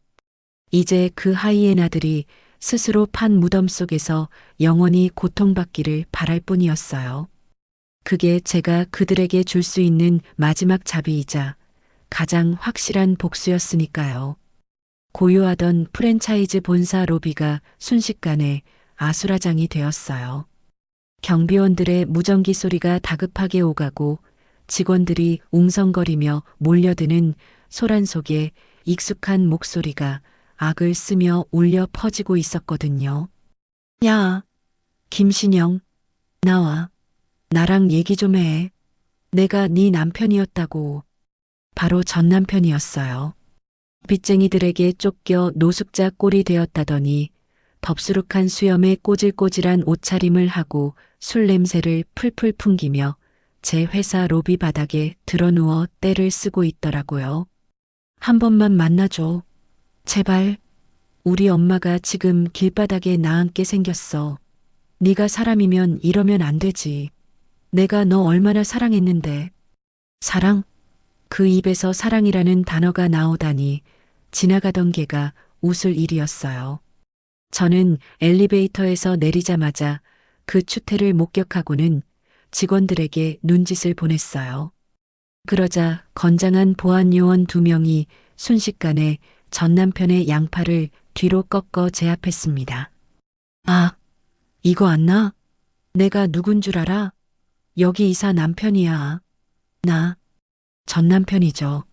Speaker 1: 이제 그 하이에나들이 스스로 판 무덤 속에서 영원히 고통받기를 바랄 뿐이었어요. 그게 제가 그들에게 줄 수 있는 마지막 자비이자 가장 확실한 복수였으니까요. 고요하던 프랜차이즈 본사 로비가 순식간에 아수라장이 되었어요. 경비원들의 무전기 소리가 다급하게 오가고 직원들이 웅성거리며 몰려드는 소란 속에 익숙한 목소리가 악을 쓰며 울려 퍼지고 있었거든요. 야, 김신영, 나와. 나랑 얘기 좀 해. 내가 네 남편이었다고. 바로 전 남편이었어요. 빚쟁이들에게 쫓겨 노숙자 꼴이 되었다더니 덥수룩한 수염에 꼬질꼬질한 옷차림을 하고 술 냄새를 풀풀 풍기며 제 회사 로비 바닥에 드러누워 떼를 쓰고 있더라고요. 한 번만 만나줘. 제발. 우리 엄마가 지금 길바닥에 나앉게 생겼어. 네가 사람이면 이러면 안 되지. 내가 너 얼마나 사랑했는데. 사랑? 그 입에서 사랑이라는 단어가 나오다니 지나가던 개가 웃을 일이었어요. 저는 엘리베이터에서 내리자마자 그 추태를 목격하고는 직원들에게 눈짓을 보냈어요. 그러자 건장한 보안 요원 2명이 순식간에 전 남편의 양팔을 뒤로 꺾어 제압했습니다. 아, 이거 안 나? 내가 누군 줄 알아? 여기 이사 남편이야. 나, 전 남편이죠.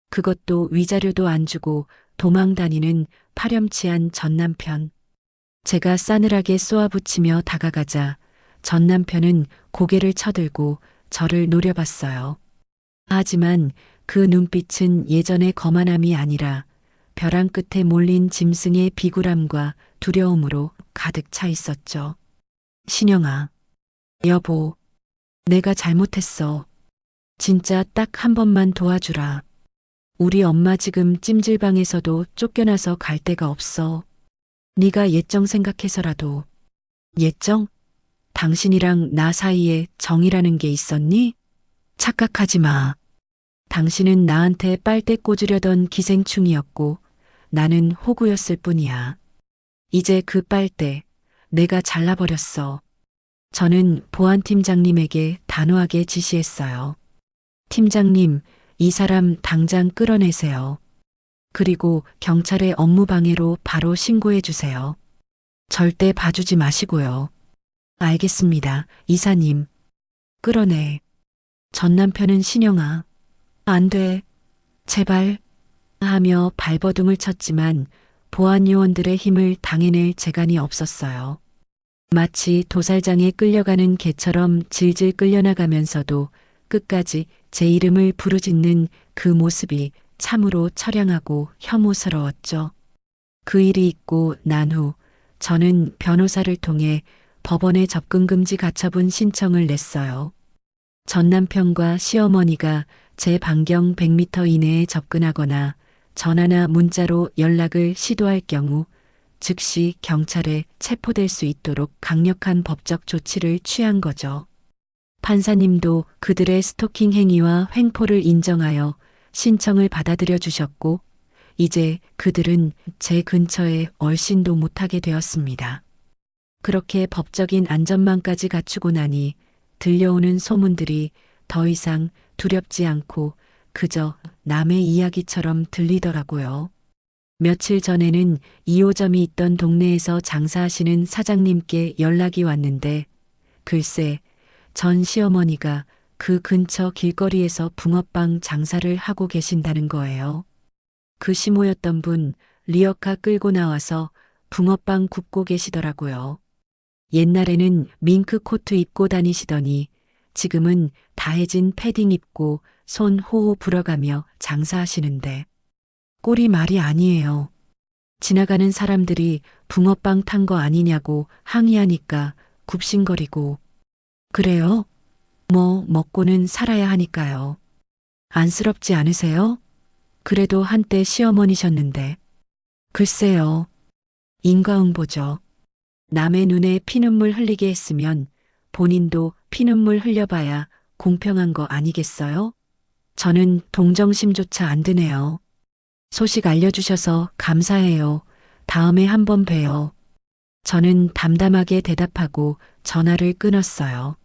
Speaker 1: 그것도 위자료도 안 주고 도망 다니는 파렴치한 전 남편. 제가 싸늘하게 쏘아붙이며 다가가자 전 남편은 고개를 쳐들고 저를 노려봤어요. 하지만 그 눈빛은 예전의 거만함이 아니라 벼랑 끝에 몰린 짐승의 비굴함과 두려움으로 가득 차 있었죠. 신영아, 여보, 내가 잘못했어. 진짜 딱 한 번만 도와주라. 우리 엄마 지금 찜질방에서도 쫓겨나서 갈 데가 없어. 네가 예정 생각해서라도. 예정? 당신이랑 나 사이에 정이라는 게 있었니? 착각하지 마. 당신은 나한테 빨대 꽂으려던 기생충이었고 나는 호구였을 뿐이야. 이제 그 빨대 내가 잘라버렸어. 저는 보안팀장님에게 단호하게 지시했어요. 팀장님, 이 사람 당장 끌어내세요. 그리고 경찰에 업무방해로 바로 신고해 주세요. 절대 봐주지 마시고요. 알겠습니다, 이사님. 끌어내. 전 남편은 신영아. 안 돼. 제발. 하며 발버둥을 쳤지만 보안 요원들의 힘을 당해낼 재간이 없었어요. 마치 도살장에 끌려가는 개처럼 질질 끌려나가면서도 끝까지 제 이름을 부르짖는 그 모습이 참으로 처량하고 혐오스러웠죠. 그 일이 있고 난 후 저는 변호사를 통해 법원에 접근금지 가처분 신청을 냈어요. 전 남편과 시어머니가 제 반경 100m 이내에 접근하거나 전화나 문자로 연락을 시도할 경우 즉시 경찰에 체포될 수 있도록 강력한 법적 조치를 취한 거죠. 판사님도 그들의 스토킹 행위와 횡포를 인정하여 신청을 받아들여 주셨고 이제 그들은 제 근처에 얼씬도 못하게 되었습니다. 그렇게 법적인 안전망까지 갖추고 나니 들려오는 소문들이 더 이상 두렵지 않고 그저 남의 이야기처럼 들리더라고요. 며칠 전에는 2호점이 있던 동네에서 장사하시는 사장님께 연락이 왔는데 글쎄 전 시어머니가 그 근처 길거리에서 붕어빵 장사를 하고 계신다는 거예요. 그 시모였던 분 리어카 끌고 나와서 붕어빵 굽고 계시더라고요. 옛날에는 밍크 코트 입고 다니시더니 지금은 다해진 패딩 입고 손 호호 불어가며 장사하시는데 꼴이 말이 아니에요. 지나가는 사람들이 붕어빵 탄 거 아니냐고 항의하니까 굽신거리고 그래요? 뭐 먹고는 살아야 하니까요. 안쓰럽지 않으세요? 그래도 한때 시어머니셨는데. 글쎄요. 인과응보죠. 남의 눈에 피눈물 흘리게 했으면 본인도 피눈물 흘려봐야 공평한 거 아니겠어요? 저는 동정심조차 안 드네요. 소식 알려주셔서 감사해요. 다음에 한번 봬요. 저는 담담하게 대답하고 전화를 끊었어요.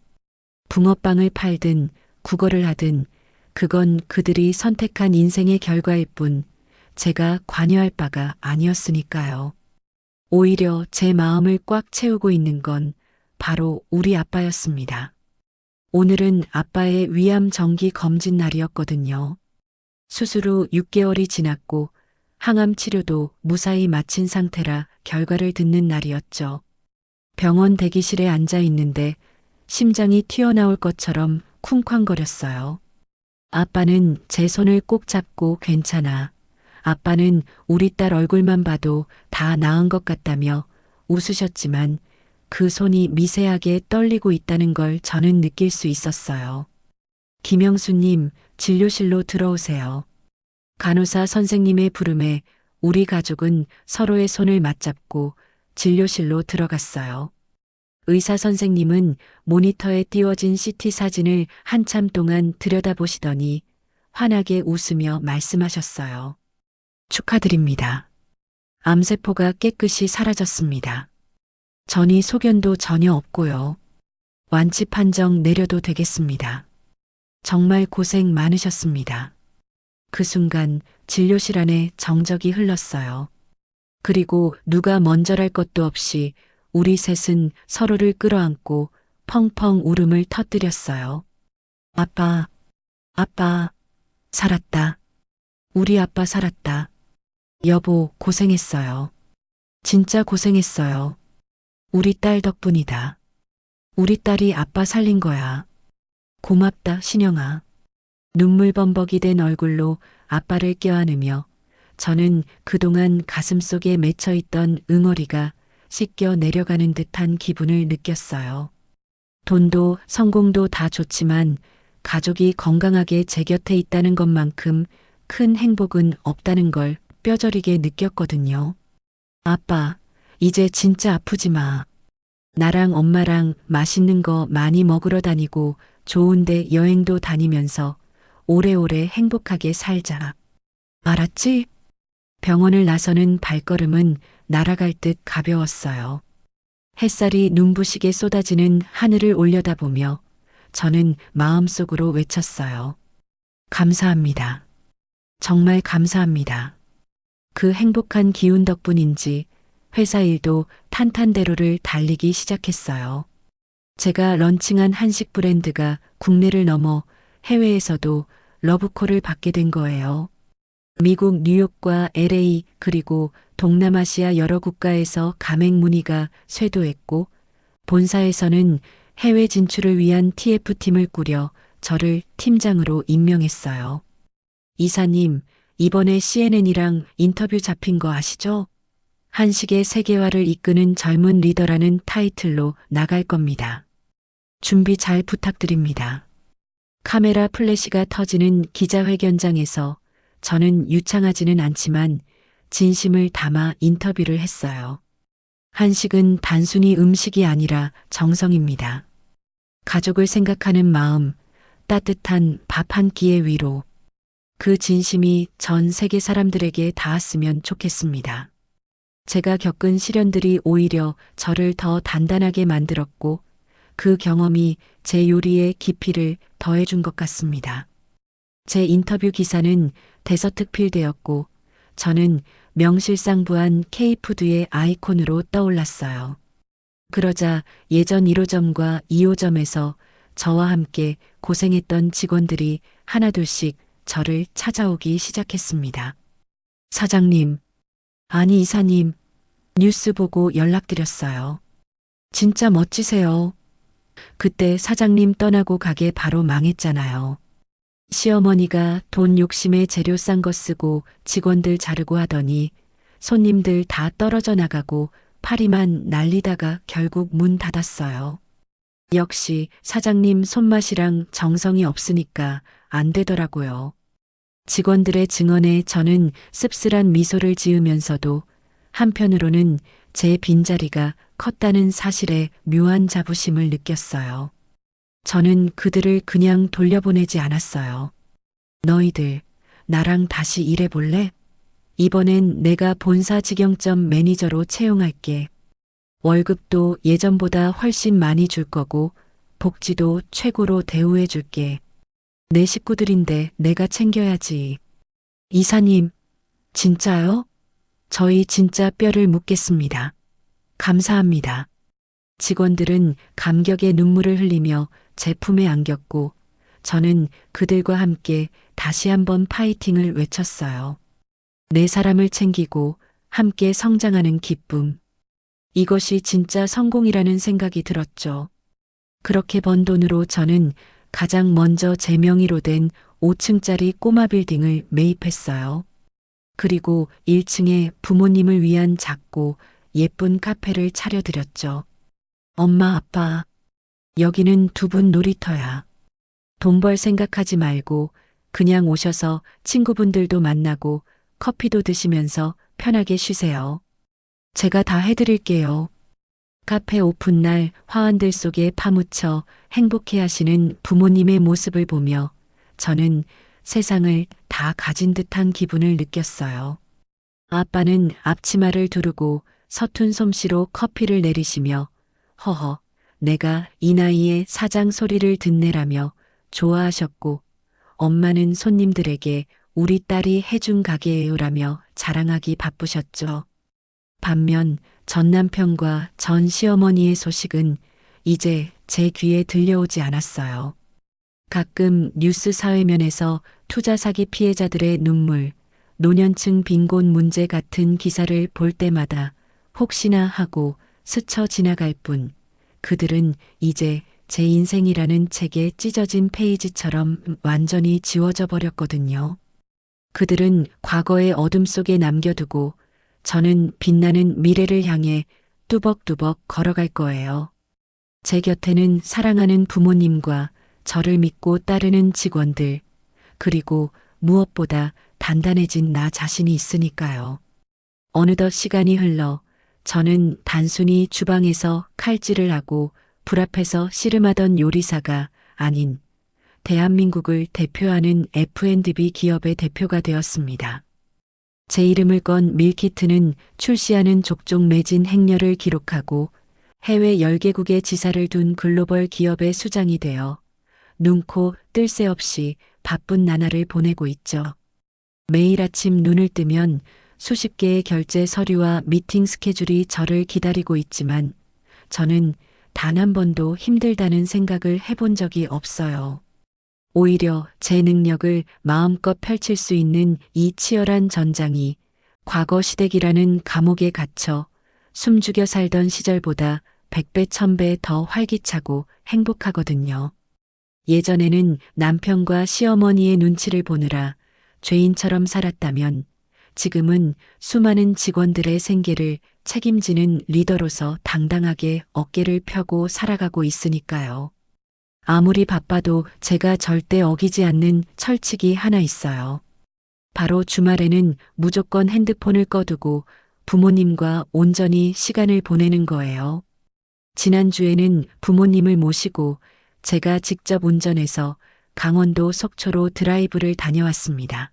Speaker 1: 붕어빵을 팔든 구걸을 하든 그건 그들이 선택한 인생의 결과일 뿐 제가 관여할 바가 아니었으니까요. 오히려 제 마음을 꽉 채우고 있는 건 바로 우리 아빠였습니다. 오늘은 아빠의 위암 정기 검진 날이었거든요. 수술 후 6개월이 지났고 항암 치료도 무사히 마친 상태라 결과를 듣는 날이었죠. 병원 대기실에 앉아 있는데 심장이 튀어나올 것처럼 쿵쾅거렸어요. 아빠는 제 손을 꼭 잡고 괜찮아. 아빠는 우리 딸 얼굴만 봐도 다 나은 것 같다며 웃으셨지만 그 손이 미세하게 떨리고 있다는 걸 저는 느낄 수 있었어요. 김영수님, 진료실로 들어오세요. 간호사 선생님의 부름에 우리 가족은 서로의 손을 맞잡고 진료실로 들어갔어요. 의사 선생님은 모니터에 띄워진 CT 사진을 한참 동안 들여다보시더니 환하게 웃으며 말씀하셨어요. 축하드립니다. 암세포가 깨끗이 사라졌습니다. 전이 소견도 전혀 없고요. 완치 판정 내려도 되겠습니다. 정말 고생 많으셨습니다. 그 순간 진료실 안에 정적이 흘렀어요. 그리고 누가 먼저랄 것도 없이 우리 셋은 서로를 끌어안고 펑펑 울음을 터뜨렸어요. 아빠, 아빠, 살았다. 우리 아빠 살았다. 여보, 고생했어요. 진짜 고생했어요. 우리 딸 덕분이다. 우리 딸이 아빠 살린 거야. 고맙다, 신영아. 눈물 범벅이 된 얼굴로 아빠를 껴안으며 저는 그동안 가슴속에 맺혀있던 응어리가 씻겨 내려가는 듯한 기분을 느꼈어요. 돈도 성공도 다 좋지만 가족이 건강하게 제 곁에 있다는 것만큼 큰 행복은 없다는 걸 뼈저리게 느꼈거든요. 아빠, 이제 진짜 아프지 마. 나랑 엄마랑 맛있는 거 많이 먹으러 다니고 좋은데 여행도 다니면서 오래오래 행복하게 살자. 알았지? 병원을 나서는 발걸음은 날아갈 듯 가벼웠어요. 햇살이 눈부시게 쏟아지는 하늘을 올려다보며 저는 마음속으로 외쳤어요. 감사합니다. 정말 감사합니다. 그 행복한 기운 덕분인지 회사 일도 탄탄대로를 달리기 시작했어요. 제가 런칭한 한식 브랜드가 국내를 넘어 해외에서도 러브콜을 받게 된 거예요. 미국 뉴욕과 LA 그리고 동남아시아 여러 국가에서 가맹 문의가 쇄도했고 본사에서는 해외 진출을 위한 TF팀을 꾸려 저를 팀장으로 임명했어요. 이사님, 이번에 CNN이랑 인터뷰 잡힌 거 아시죠? 한식의 세계화를 이끄는 젊은 리더라는 타이틀로 나갈 겁니다. 준비 잘 부탁드립니다. 카메라 플래시가 터지는 기자회견장에서 저는 유창하지는 않지만 진심을 담아 인터뷰를 했어요. 한식은 단순히 음식이 아니라 정성입니다. 가족을 생각하는 마음, 따뜻한 밥 한 끼의 위로. 그 진심이 전 세계 사람들에게 닿았으면 좋겠습니다. 제가 겪은 시련들이 오히려 저를 더 단단하게 만들었고 그 경험이 제 요리의 깊이를 더해준 것 같습니다. 제 인터뷰 기사는 대서특필되었고 저는 명실상부한 K푸드의 아이콘으로 떠올랐어요. 그러자 예전 1호점과 2호점에서 저와 함께 고생했던 직원들이 하나둘씩 저를 찾아오기 시작했습니다. 사장님, 아니 이사님, 뉴스 보고 연락드렸어요. 진짜 멋지세요. 그때 사장님 떠나고 가게 바로 망했잖아요. 시어머니가 돈 욕심에 재료 싼 거 쓰고 직원들 자르고 하더니 손님들 다 떨어져 나가고 파리만 날리다가 결국 문 닫았어요. 역시 사장님 손맛이랑 정성이 없으니까 안 되더라고요. 직원들의 증언에 저는 씁쓸한 미소를 지으면서도 한편으로는 제 빈자리가 컸다는 사실에 묘한 자부심을 느꼈어요. 저는 그들을 그냥 돌려보내지 않았어요. 너희들, 나랑 다시 일해볼래? 이번엔 내가 본사 직영점 매니저로 채용할게. 월급도 예전보다 훨씬 많이 줄 거고 복지도 최고로 대우해 줄게. 내 식구들인데 내가 챙겨야지. 이사님, 진짜요? 저희 진짜 뼈를 묻겠습니다. 감사합니다. 직원들은 감격의 눈물을 흘리며 제 품에 안겼고 저는 그들과 함께 다시 한번 파이팅을 외쳤어요. 네 사람을 챙기고 함께 성장하는 기쁨. 이것이 진짜 성공이라는 생각이 들었죠. 그렇게 번 돈으로 저는 가장 먼저 제 명의로 된 5층짜리 꼬마 빌딩을 매입했어요. 그리고 1층에 부모님을 위한 작고 예쁜 카페를 차려드렸죠. 엄마, 아빠, 여기는 두 분 놀이터야. 돈 벌 생각하지 말고 그냥 오셔서 친구분들도 만나고 커피도 드시면서 편하게 쉬세요. 제가 다 해드릴게요. 카페 오픈날 화환들 속에 파묻혀 행복해 하시는 부모님의 모습을 보며 저는 세상을 다 가진 듯한 기분을 느꼈어요. 아빠는 앞치마를 두르고 서툰 솜씨로 커피를 내리시며 허허, 내가 이 나이에 사장 소리를 듣네라며 좋아하셨고 엄마는 손님들에게 우리 딸이 해준 가게예요라며 자랑하기 바쁘셨죠. 반면 전 남편과 전 시어머니의 소식은 이제 제 귀에 들려오지 않았어요. 가끔 뉴스 사회면에서 투자 사기 피해자들의 눈물, 노년층 빈곤 문제 같은 기사를 볼 때마다 혹시나 하고 스쳐 지나갈 뿐 그들은 이제 제 인생이라는 책에 찢어진 페이지처럼 완전히 지워져 버렸거든요. 그들은 과거의 어둠 속에 남겨두고 저는 빛나는 미래를 향해 뚜벅뚜벅 걸어갈 거예요. 제 곁에는 사랑하는 부모님과 저를 믿고 따르는 직원들, 그리고 무엇보다 단단해진 나 자신이 있으니까요. 어느덧 시간이 흘러 저는 단순히 주방에서 칼질을 하고 불 앞에서 씨름하던 요리사가 아닌 대한민국을 대표하는 F&B 기업의 대표가 되었습니다. 제 이름을 건 밀키트는 출시하는 족족 매진 행렬을 기록하고 해외 10개국의 지사를 둔 글로벌 기업의 수장이 되어 눈코 뜰 새 없이 바쁜 나날을 보내고 있죠. 매일 아침 눈을 뜨면 수십 개의 결제 서류와 미팅 스케줄이 저를 기다리고 있지만 저는 단 한 번도 힘들다는 생각을 해본 적이 없어요. 오히려 제 능력을 마음껏 펼칠 수 있는 이 치열한 전장이 과거 시댁이라는 감옥에 갇혀 숨죽여 살던 시절보다 100배, 1000배 더 활기차고 행복하거든요. 예전에는 남편과 시어머니의 눈치를 보느라 죄인처럼 살았다면 지금은 수많은 직원들의 생계를 책임지는 리더로서 당당하게 어깨를 펴고 살아가고 있으니까요. 아무리 바빠도 제가 절대 어기지 않는 철칙이 하나 있어요. 바로 주말에는 무조건 핸드폰을 꺼두고 부모님과 온전히 시간을 보내는 거예요. 지난주에는 부모님을 모시고 제가 직접 운전해서 강원도 속초로 드라이브를 다녀왔습니다.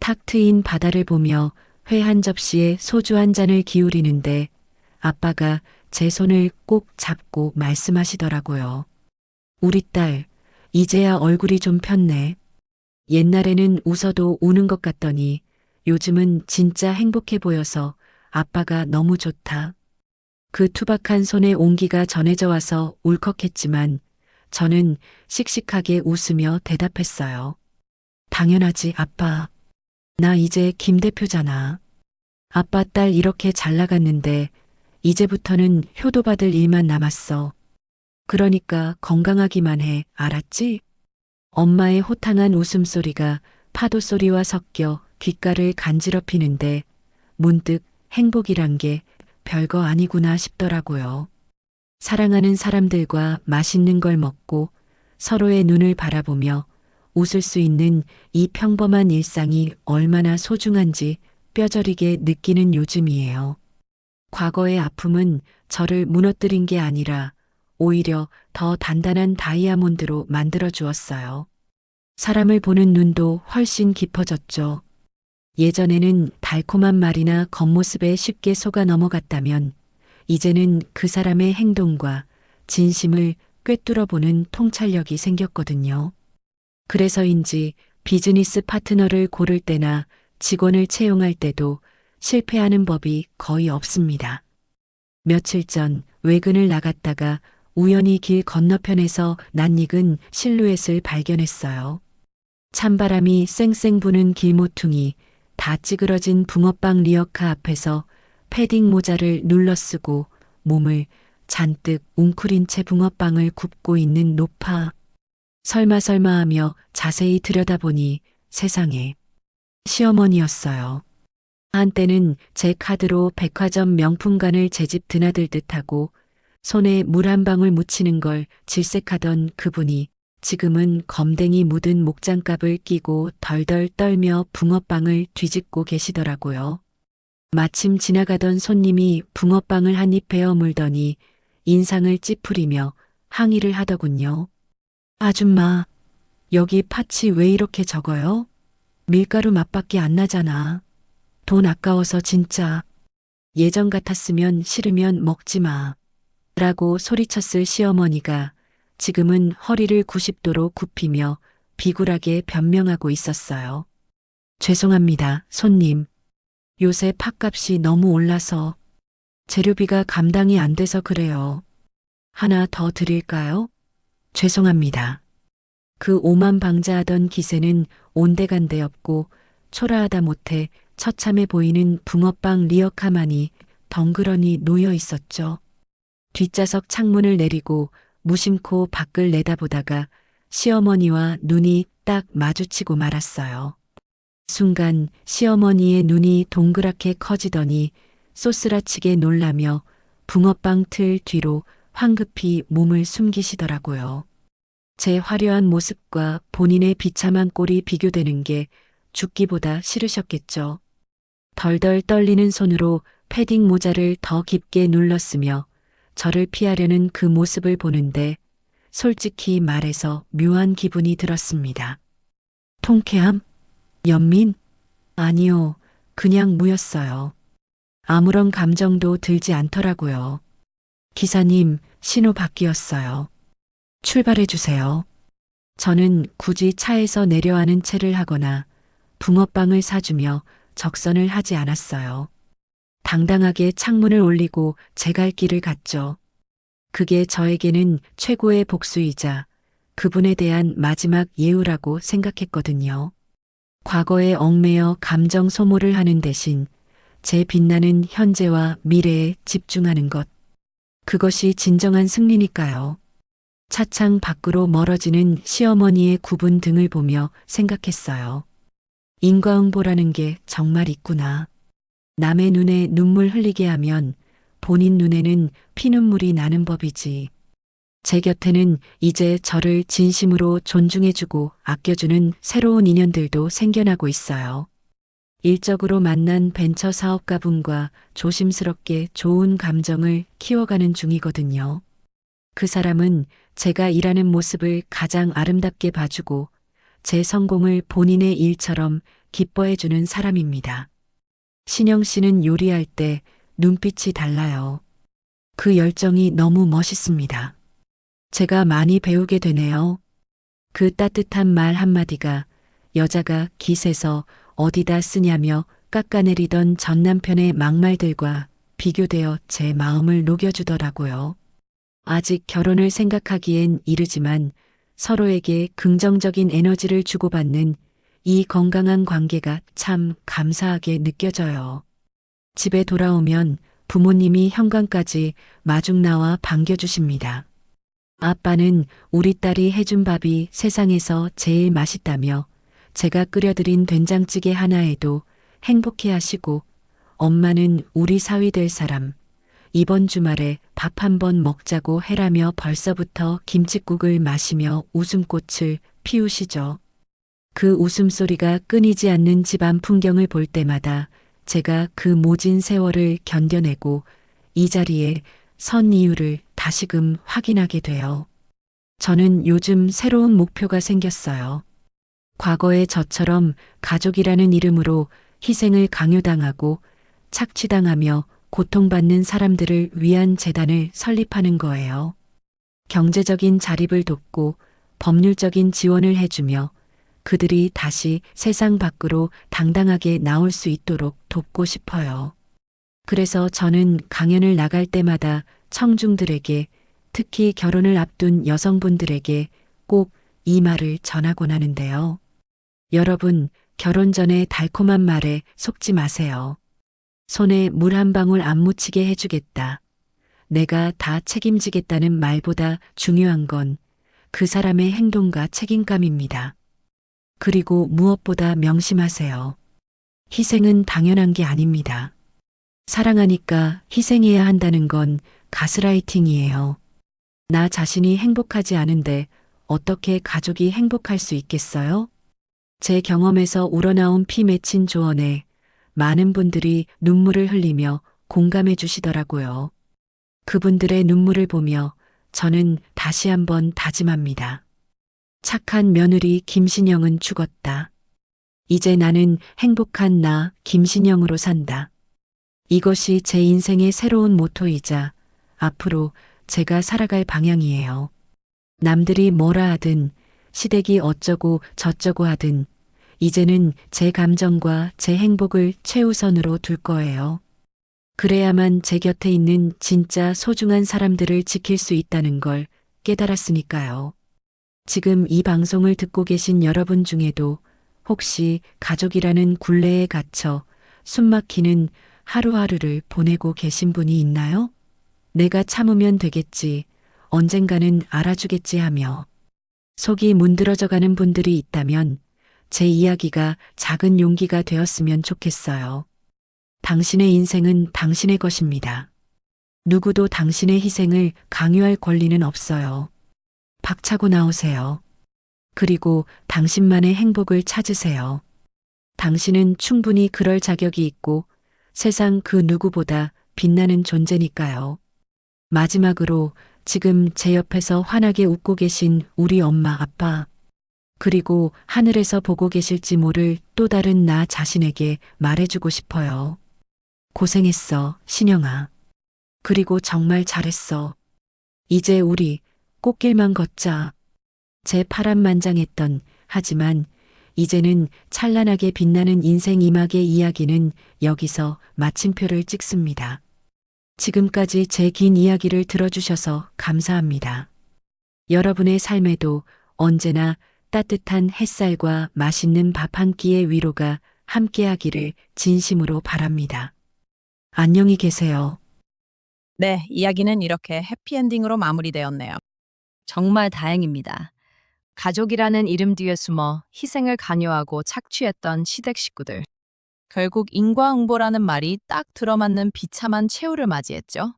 Speaker 1: 탁 트인 바다를 보며 회 한 접시에 소주 한 잔을 기울이는데 아빠가 제 손을 꼭 잡고 말씀하시더라고요. 우리 딸, 이제야 얼굴이 좀 폈네. 옛날에는 웃어도 우는 것 같더니 요즘은 진짜 행복해 보여서 아빠가 너무 좋다. 그 투박한 손에 온기가 전해져 와서 울컥했지만 저는 씩씩하게 웃으며 대답했어요. 당연하지, 아빠. 나 이제 김 대표잖아. 아빠 딸 이렇게 잘 나갔는데 이제부터는 효도받을 일만 남았어. 그러니까 건강하기만 해, 알았지? 엄마의 호탕한 웃음소리가 파도소리와 섞여 귓가를 간지럽히는데 문득 행복이란 게 별거 아니구나 싶더라고요. 사랑하는 사람들과 맛있는 걸 먹고 서로의 눈을 바라보며 웃을 수 있는 이 평범한 일상이 얼마나 소중한지 뼈저리게 느끼는 요즘이에요. 과거의 아픔은 저를 무너뜨린 게 아니라 오히려 더 단단한 다이아몬드로 만들어 주었어요. 사람을 보는 눈도 훨씬 깊어졌죠. 예전에는 달콤한 말이나 겉모습에 쉽게 속아 넘어갔다면 이제는 그 사람의 행동과 진심을 꿰뚫어 보는 통찰력이 생겼거든요. 그래서인지 비즈니스 파트너를 고를 때나 직원을 채용할 때도 실패하는 법이 거의 없습니다. 며칠 전 외근을 나갔다가 우연히 길 건너편에서 낯익은 실루엣을 발견했어요. 찬바람이 쌩쌩 부는 길모퉁이 다 찌그러진 붕어빵 리어카 앞에서 패딩 모자를 눌러쓰고 몸을 잔뜩 웅크린 채 붕어빵을 굽고 있는 노파. 설마 하며 자세히 들여다보니 세상에 시어머니였어요. 한때는 제 카드로 백화점 명품관을 제 집 드나들 듯하고 손에 물 한 방울 묻히는 걸 질색하던 그분이 지금은 검댕이 묻은 목장갑을 끼고 덜덜 떨며 붕어빵을 뒤집고 계시더라고요. 마침 지나가던 손님이 붕어빵을 한 입 베어 물더니 인상을 찌푸리며 항의를 하더군요. 아줌마, 여기 팥이 왜 이렇게 적어요? 밀가루 맛밖에 안 나잖아. 돈 아까워서 진짜. 예전 같았으면 싫으면 먹지 마. 라고 소리쳤을 시어머니가 지금은 허리를 90도로 굽히며 비굴하게 변명하고 있었어요. 죄송합니다, 손님. 요새 팥값이 너무 올라서 재료비가 감당이 안 돼서 그래요. 하나 더 드릴까요? 죄송합니다. 그 오만방자하던 기세는 온데간데 없고 초라하다 못해 처참해 보이는 붕어빵 리어카만이 덩그러니 놓여 있었죠. 뒷좌석 창문을 내리고 무심코 밖을 내다보다가 시어머니와 눈이 딱 마주치고 말았어요. 순간 시어머니의 눈이 동그랗게 커지더니 쏘스라치게 놀라며 붕어빵 틀 뒤로 황급히 몸을 숨기시더라고요. 제 화려한 모습과 본인의 비참한 꼴이 비교되는 게 죽기보다 싫으셨겠죠. 덜덜 떨리는 손으로 패딩 모자를 더 깊게 눌렀으며 저를 피하려는 그 모습을 보는데 솔직히 말해서 묘한 기분이 들었습니다. 통쾌함? 연민? 아니요, 그냥 무였어요. 아무런 감정도 들지 않더라고요. 기사님, 신호 바뀌었어요. 출발해 주세요. 저는 굳이 차에서 내려가는 채를 하거나 붕어빵을 사주며 적선을 하지 않았어요. 당당하게 창문을 올리고 제 갈 길을 갔죠. 그게 저에게는 최고의 복수이자 그분에 대한 마지막 예우라고 생각했거든요. 과거에 얽매여 감정 소모를 하는 대신 제 빛나는 현재와 미래에 집중하는 것. 그것이 진정한 승리니까요. 차창 밖으로 멀어지는 시어머니의 굽은 등을 보며 생각했어요. 인과응보라는 게 정말 있구나. 남의 눈에 눈물 흘리게 하면 본인 눈에는 피눈물이 나는 법이지. 제 곁에는 이제 저를 진심으로 존중해주고 아껴주는 새로운 인연들도 생겨나고 있어요. 일적으로 만난 벤처 사업가분과 조심스럽게 좋은 감정을 키워가는 중이거든요. 그 사람은 제가 일하는 모습을 가장 아름답게 봐주고 제 성공을 본인의 일처럼 기뻐해주는 사람입니다. 신영 씨는 요리할 때 눈빛이 달라요. 그 열정이 너무 멋있습니다. 제가 많이 배우게 되네요. 그 따뜻한 말 한마디가 여자가 깃에서 어디다 쓰냐며 깎아내리던 전 남편의 막말들과 비교되어 제 마음을 녹여주더라고요. 아직 결혼을 생각하기엔 이르지만 서로에게 긍정적인 에너지를 주고받는 이 건강한 관계가 참 감사하게 느껴져요. 집에 돌아오면 부모님이 현관까지 마중 나와 반겨주십니다. 아빠는 우리 딸이 해준 밥이 세상에서 제일 맛있다며 제가 끓여드린 된장찌개 하나에도 행복해 하시고 엄마는 우리 사위 될 사람, 이번 주말에 밥 한번 먹자고 해라며 벌써부터 김칫국을 마시며 웃음꽃을 피우시죠. 그 웃음소리가 끊이지 않는 집안 풍경을 볼 때마다 제가 그 모진 세월을 견뎌내고 이 자리에 선 이유를 다시금 확인하게 돼요. 저는 요즘 새로운 목표가 생겼어요. 과거의 저처럼 가족이라는 이름으로 희생을 강요당하고 착취당하며 고통받는 사람들을 위한 재단을 설립하는 거예요. 경제적인 자립을 돕고 법률적인 지원을 해주며 그들이 다시 세상 밖으로 당당하게 나올 수 있도록 돕고 싶어요. 그래서 저는 강연을 나갈 때마다 청중들에게, 특히 결혼을 앞둔 여성분들에게 꼭 이 말을 전하곤 하는데요. 여러분, 결혼 전에 달콤한 말에 속지 마세요. 손에 물 한 방울 안 묻히게 해주겠다. 내가 다 책임지겠다는 말보다 중요한 건 그 사람의 행동과 책임감입니다. 그리고 무엇보다 명심하세요. 희생은 당연한 게 아닙니다. 사랑하니까 희생해야 한다는 건 가스라이팅이에요. 나 자신이 행복하지 않은데 어떻게 가족이 행복할 수 있겠어요? 제 경험에서 우러나온 피 맺힌 조언에 많은 분들이 눈물을 흘리며 공감해 주시더라고요. 그분들의 눈물을 보며 저는 다시 한번 다짐합니다. 착한 며느리 김신영은 죽었다. 이제 나는 행복한 나 김신영으로 산다. 이것이 제 인생의 새로운 모토이자 앞으로 제가 살아갈 방향이에요. 남들이 뭐라 하든 시댁이 어쩌고 저쩌고 하든 이제는 제 감정과 제 행복을 최우선으로 둘 거예요. 그래야만 제 곁에 있는 진짜 소중한 사람들을 지킬 수 있다는 걸 깨달았으니까요. 지금 이 방송을 듣고 계신 여러분 중에도 혹시 가족이라는 굴레에 갇혀 숨막히는 하루하루를 보내고 계신 분이 있나요? 내가 참으면 되겠지, 언젠가는 알아주겠지 하며 속이 문드러져 가는 분들이 있다면 제 이야기가 작은 용기가 되었으면 좋겠어요. 당신의 인생은 당신의 것입니다. 누구도 당신의 희생을 강요할 권리는 없어요. 박차고 나오세요. 그리고 당신만의 행복을 찾으세요. 당신은 충분히 그럴 자격이 있고 세상 그 누구보다 빛나는 존재니까요. 마지막으로 지금 제 옆에서 환하게 웃고 계신 우리 엄마, 아빠, 그리고 하늘에서 보고 계실지 모를 또 다른 나 자신에게 말해주고 싶어요. 고생했어, 신영아. 그리고 정말 잘했어. 이제 우리 꽃길만 걷자. 제 파란만장했던, 하지만 이제는 찬란하게 빛나는 인생 이막의 이야기는 여기서 마침표를 찍습니다. 지금까지 제 긴 이야기를 들어주셔서 감사합니다. 여러분의 삶에도 언제나 따뜻한 햇살과 맛있는 밥 한 끼의 위로가 함께하기를 진심으로 바랍니다. 안녕히 계세요.
Speaker 2: 네, 이야기는 이렇게 해피엔딩으로 마무리되었네요. 정말 다행입니다. 가족이라는 이름 뒤에 숨어 희생을 강요하고 착취했던 시댁 식구들. 결국 인과응보라는 말이 딱 들어맞는 비참한 최후를 맞이했죠.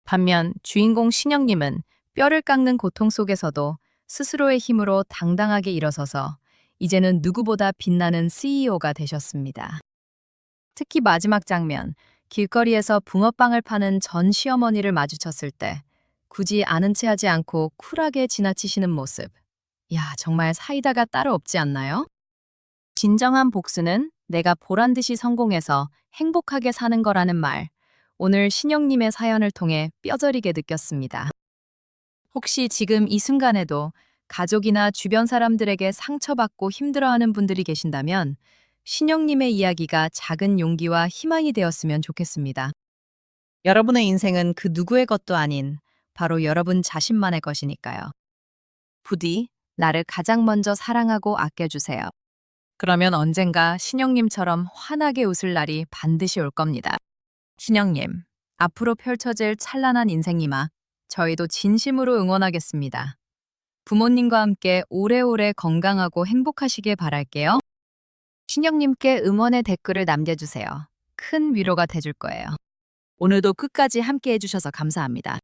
Speaker 2: 반면 주인공 신영님은 뼈를 깎는 고통 속에서도 스스로의 힘으로 당당하게 일어서서 이제는 누구보다 빛나는 CEO가 되셨습니다. 특히 마지막 장면, 길거리에서 붕어빵을 파는 전 시어머니를 마주쳤을 때 굳이 아는 체 하지 않고 쿨하게 지나치시는 모습. 야, 정말 사이다가 따로 없지 않나요? 진정한 복수는 내가 보란 듯이 성공해서 행복하게 사는 거라는 말. 오늘 신영님의 사연을 통해 뼈저리게 느꼈습니다. 혹시 지금 이 순간에도 가족이나 주변 사람들에게 상처받고 힘들어하는 분들이 계신다면 신영님의 이야기가 작은 용기와 희망이 되었으면 좋겠습니다. 여러분의 인생은 그 누구의 것도 아닌 바로 여러분 자신만의 것이니까요. 부디 나를 가장 먼저 사랑하고 아껴주세요. 그러면 언젠가 신영님처럼 환하게 웃을 날이 반드시 올 겁니다. 신영님, 앞으로 펼쳐질 찬란한 인생이마 저희도 진심으로 응원하겠습니다. 부모님과 함께 오래오래 건강하고 행복하시길 바랄게요. 신영님께 응원의 댓글을 남겨주세요. 큰 위로가 돼줄 거예요. 오늘도 끝까지 함께 해주셔서 감사합니다.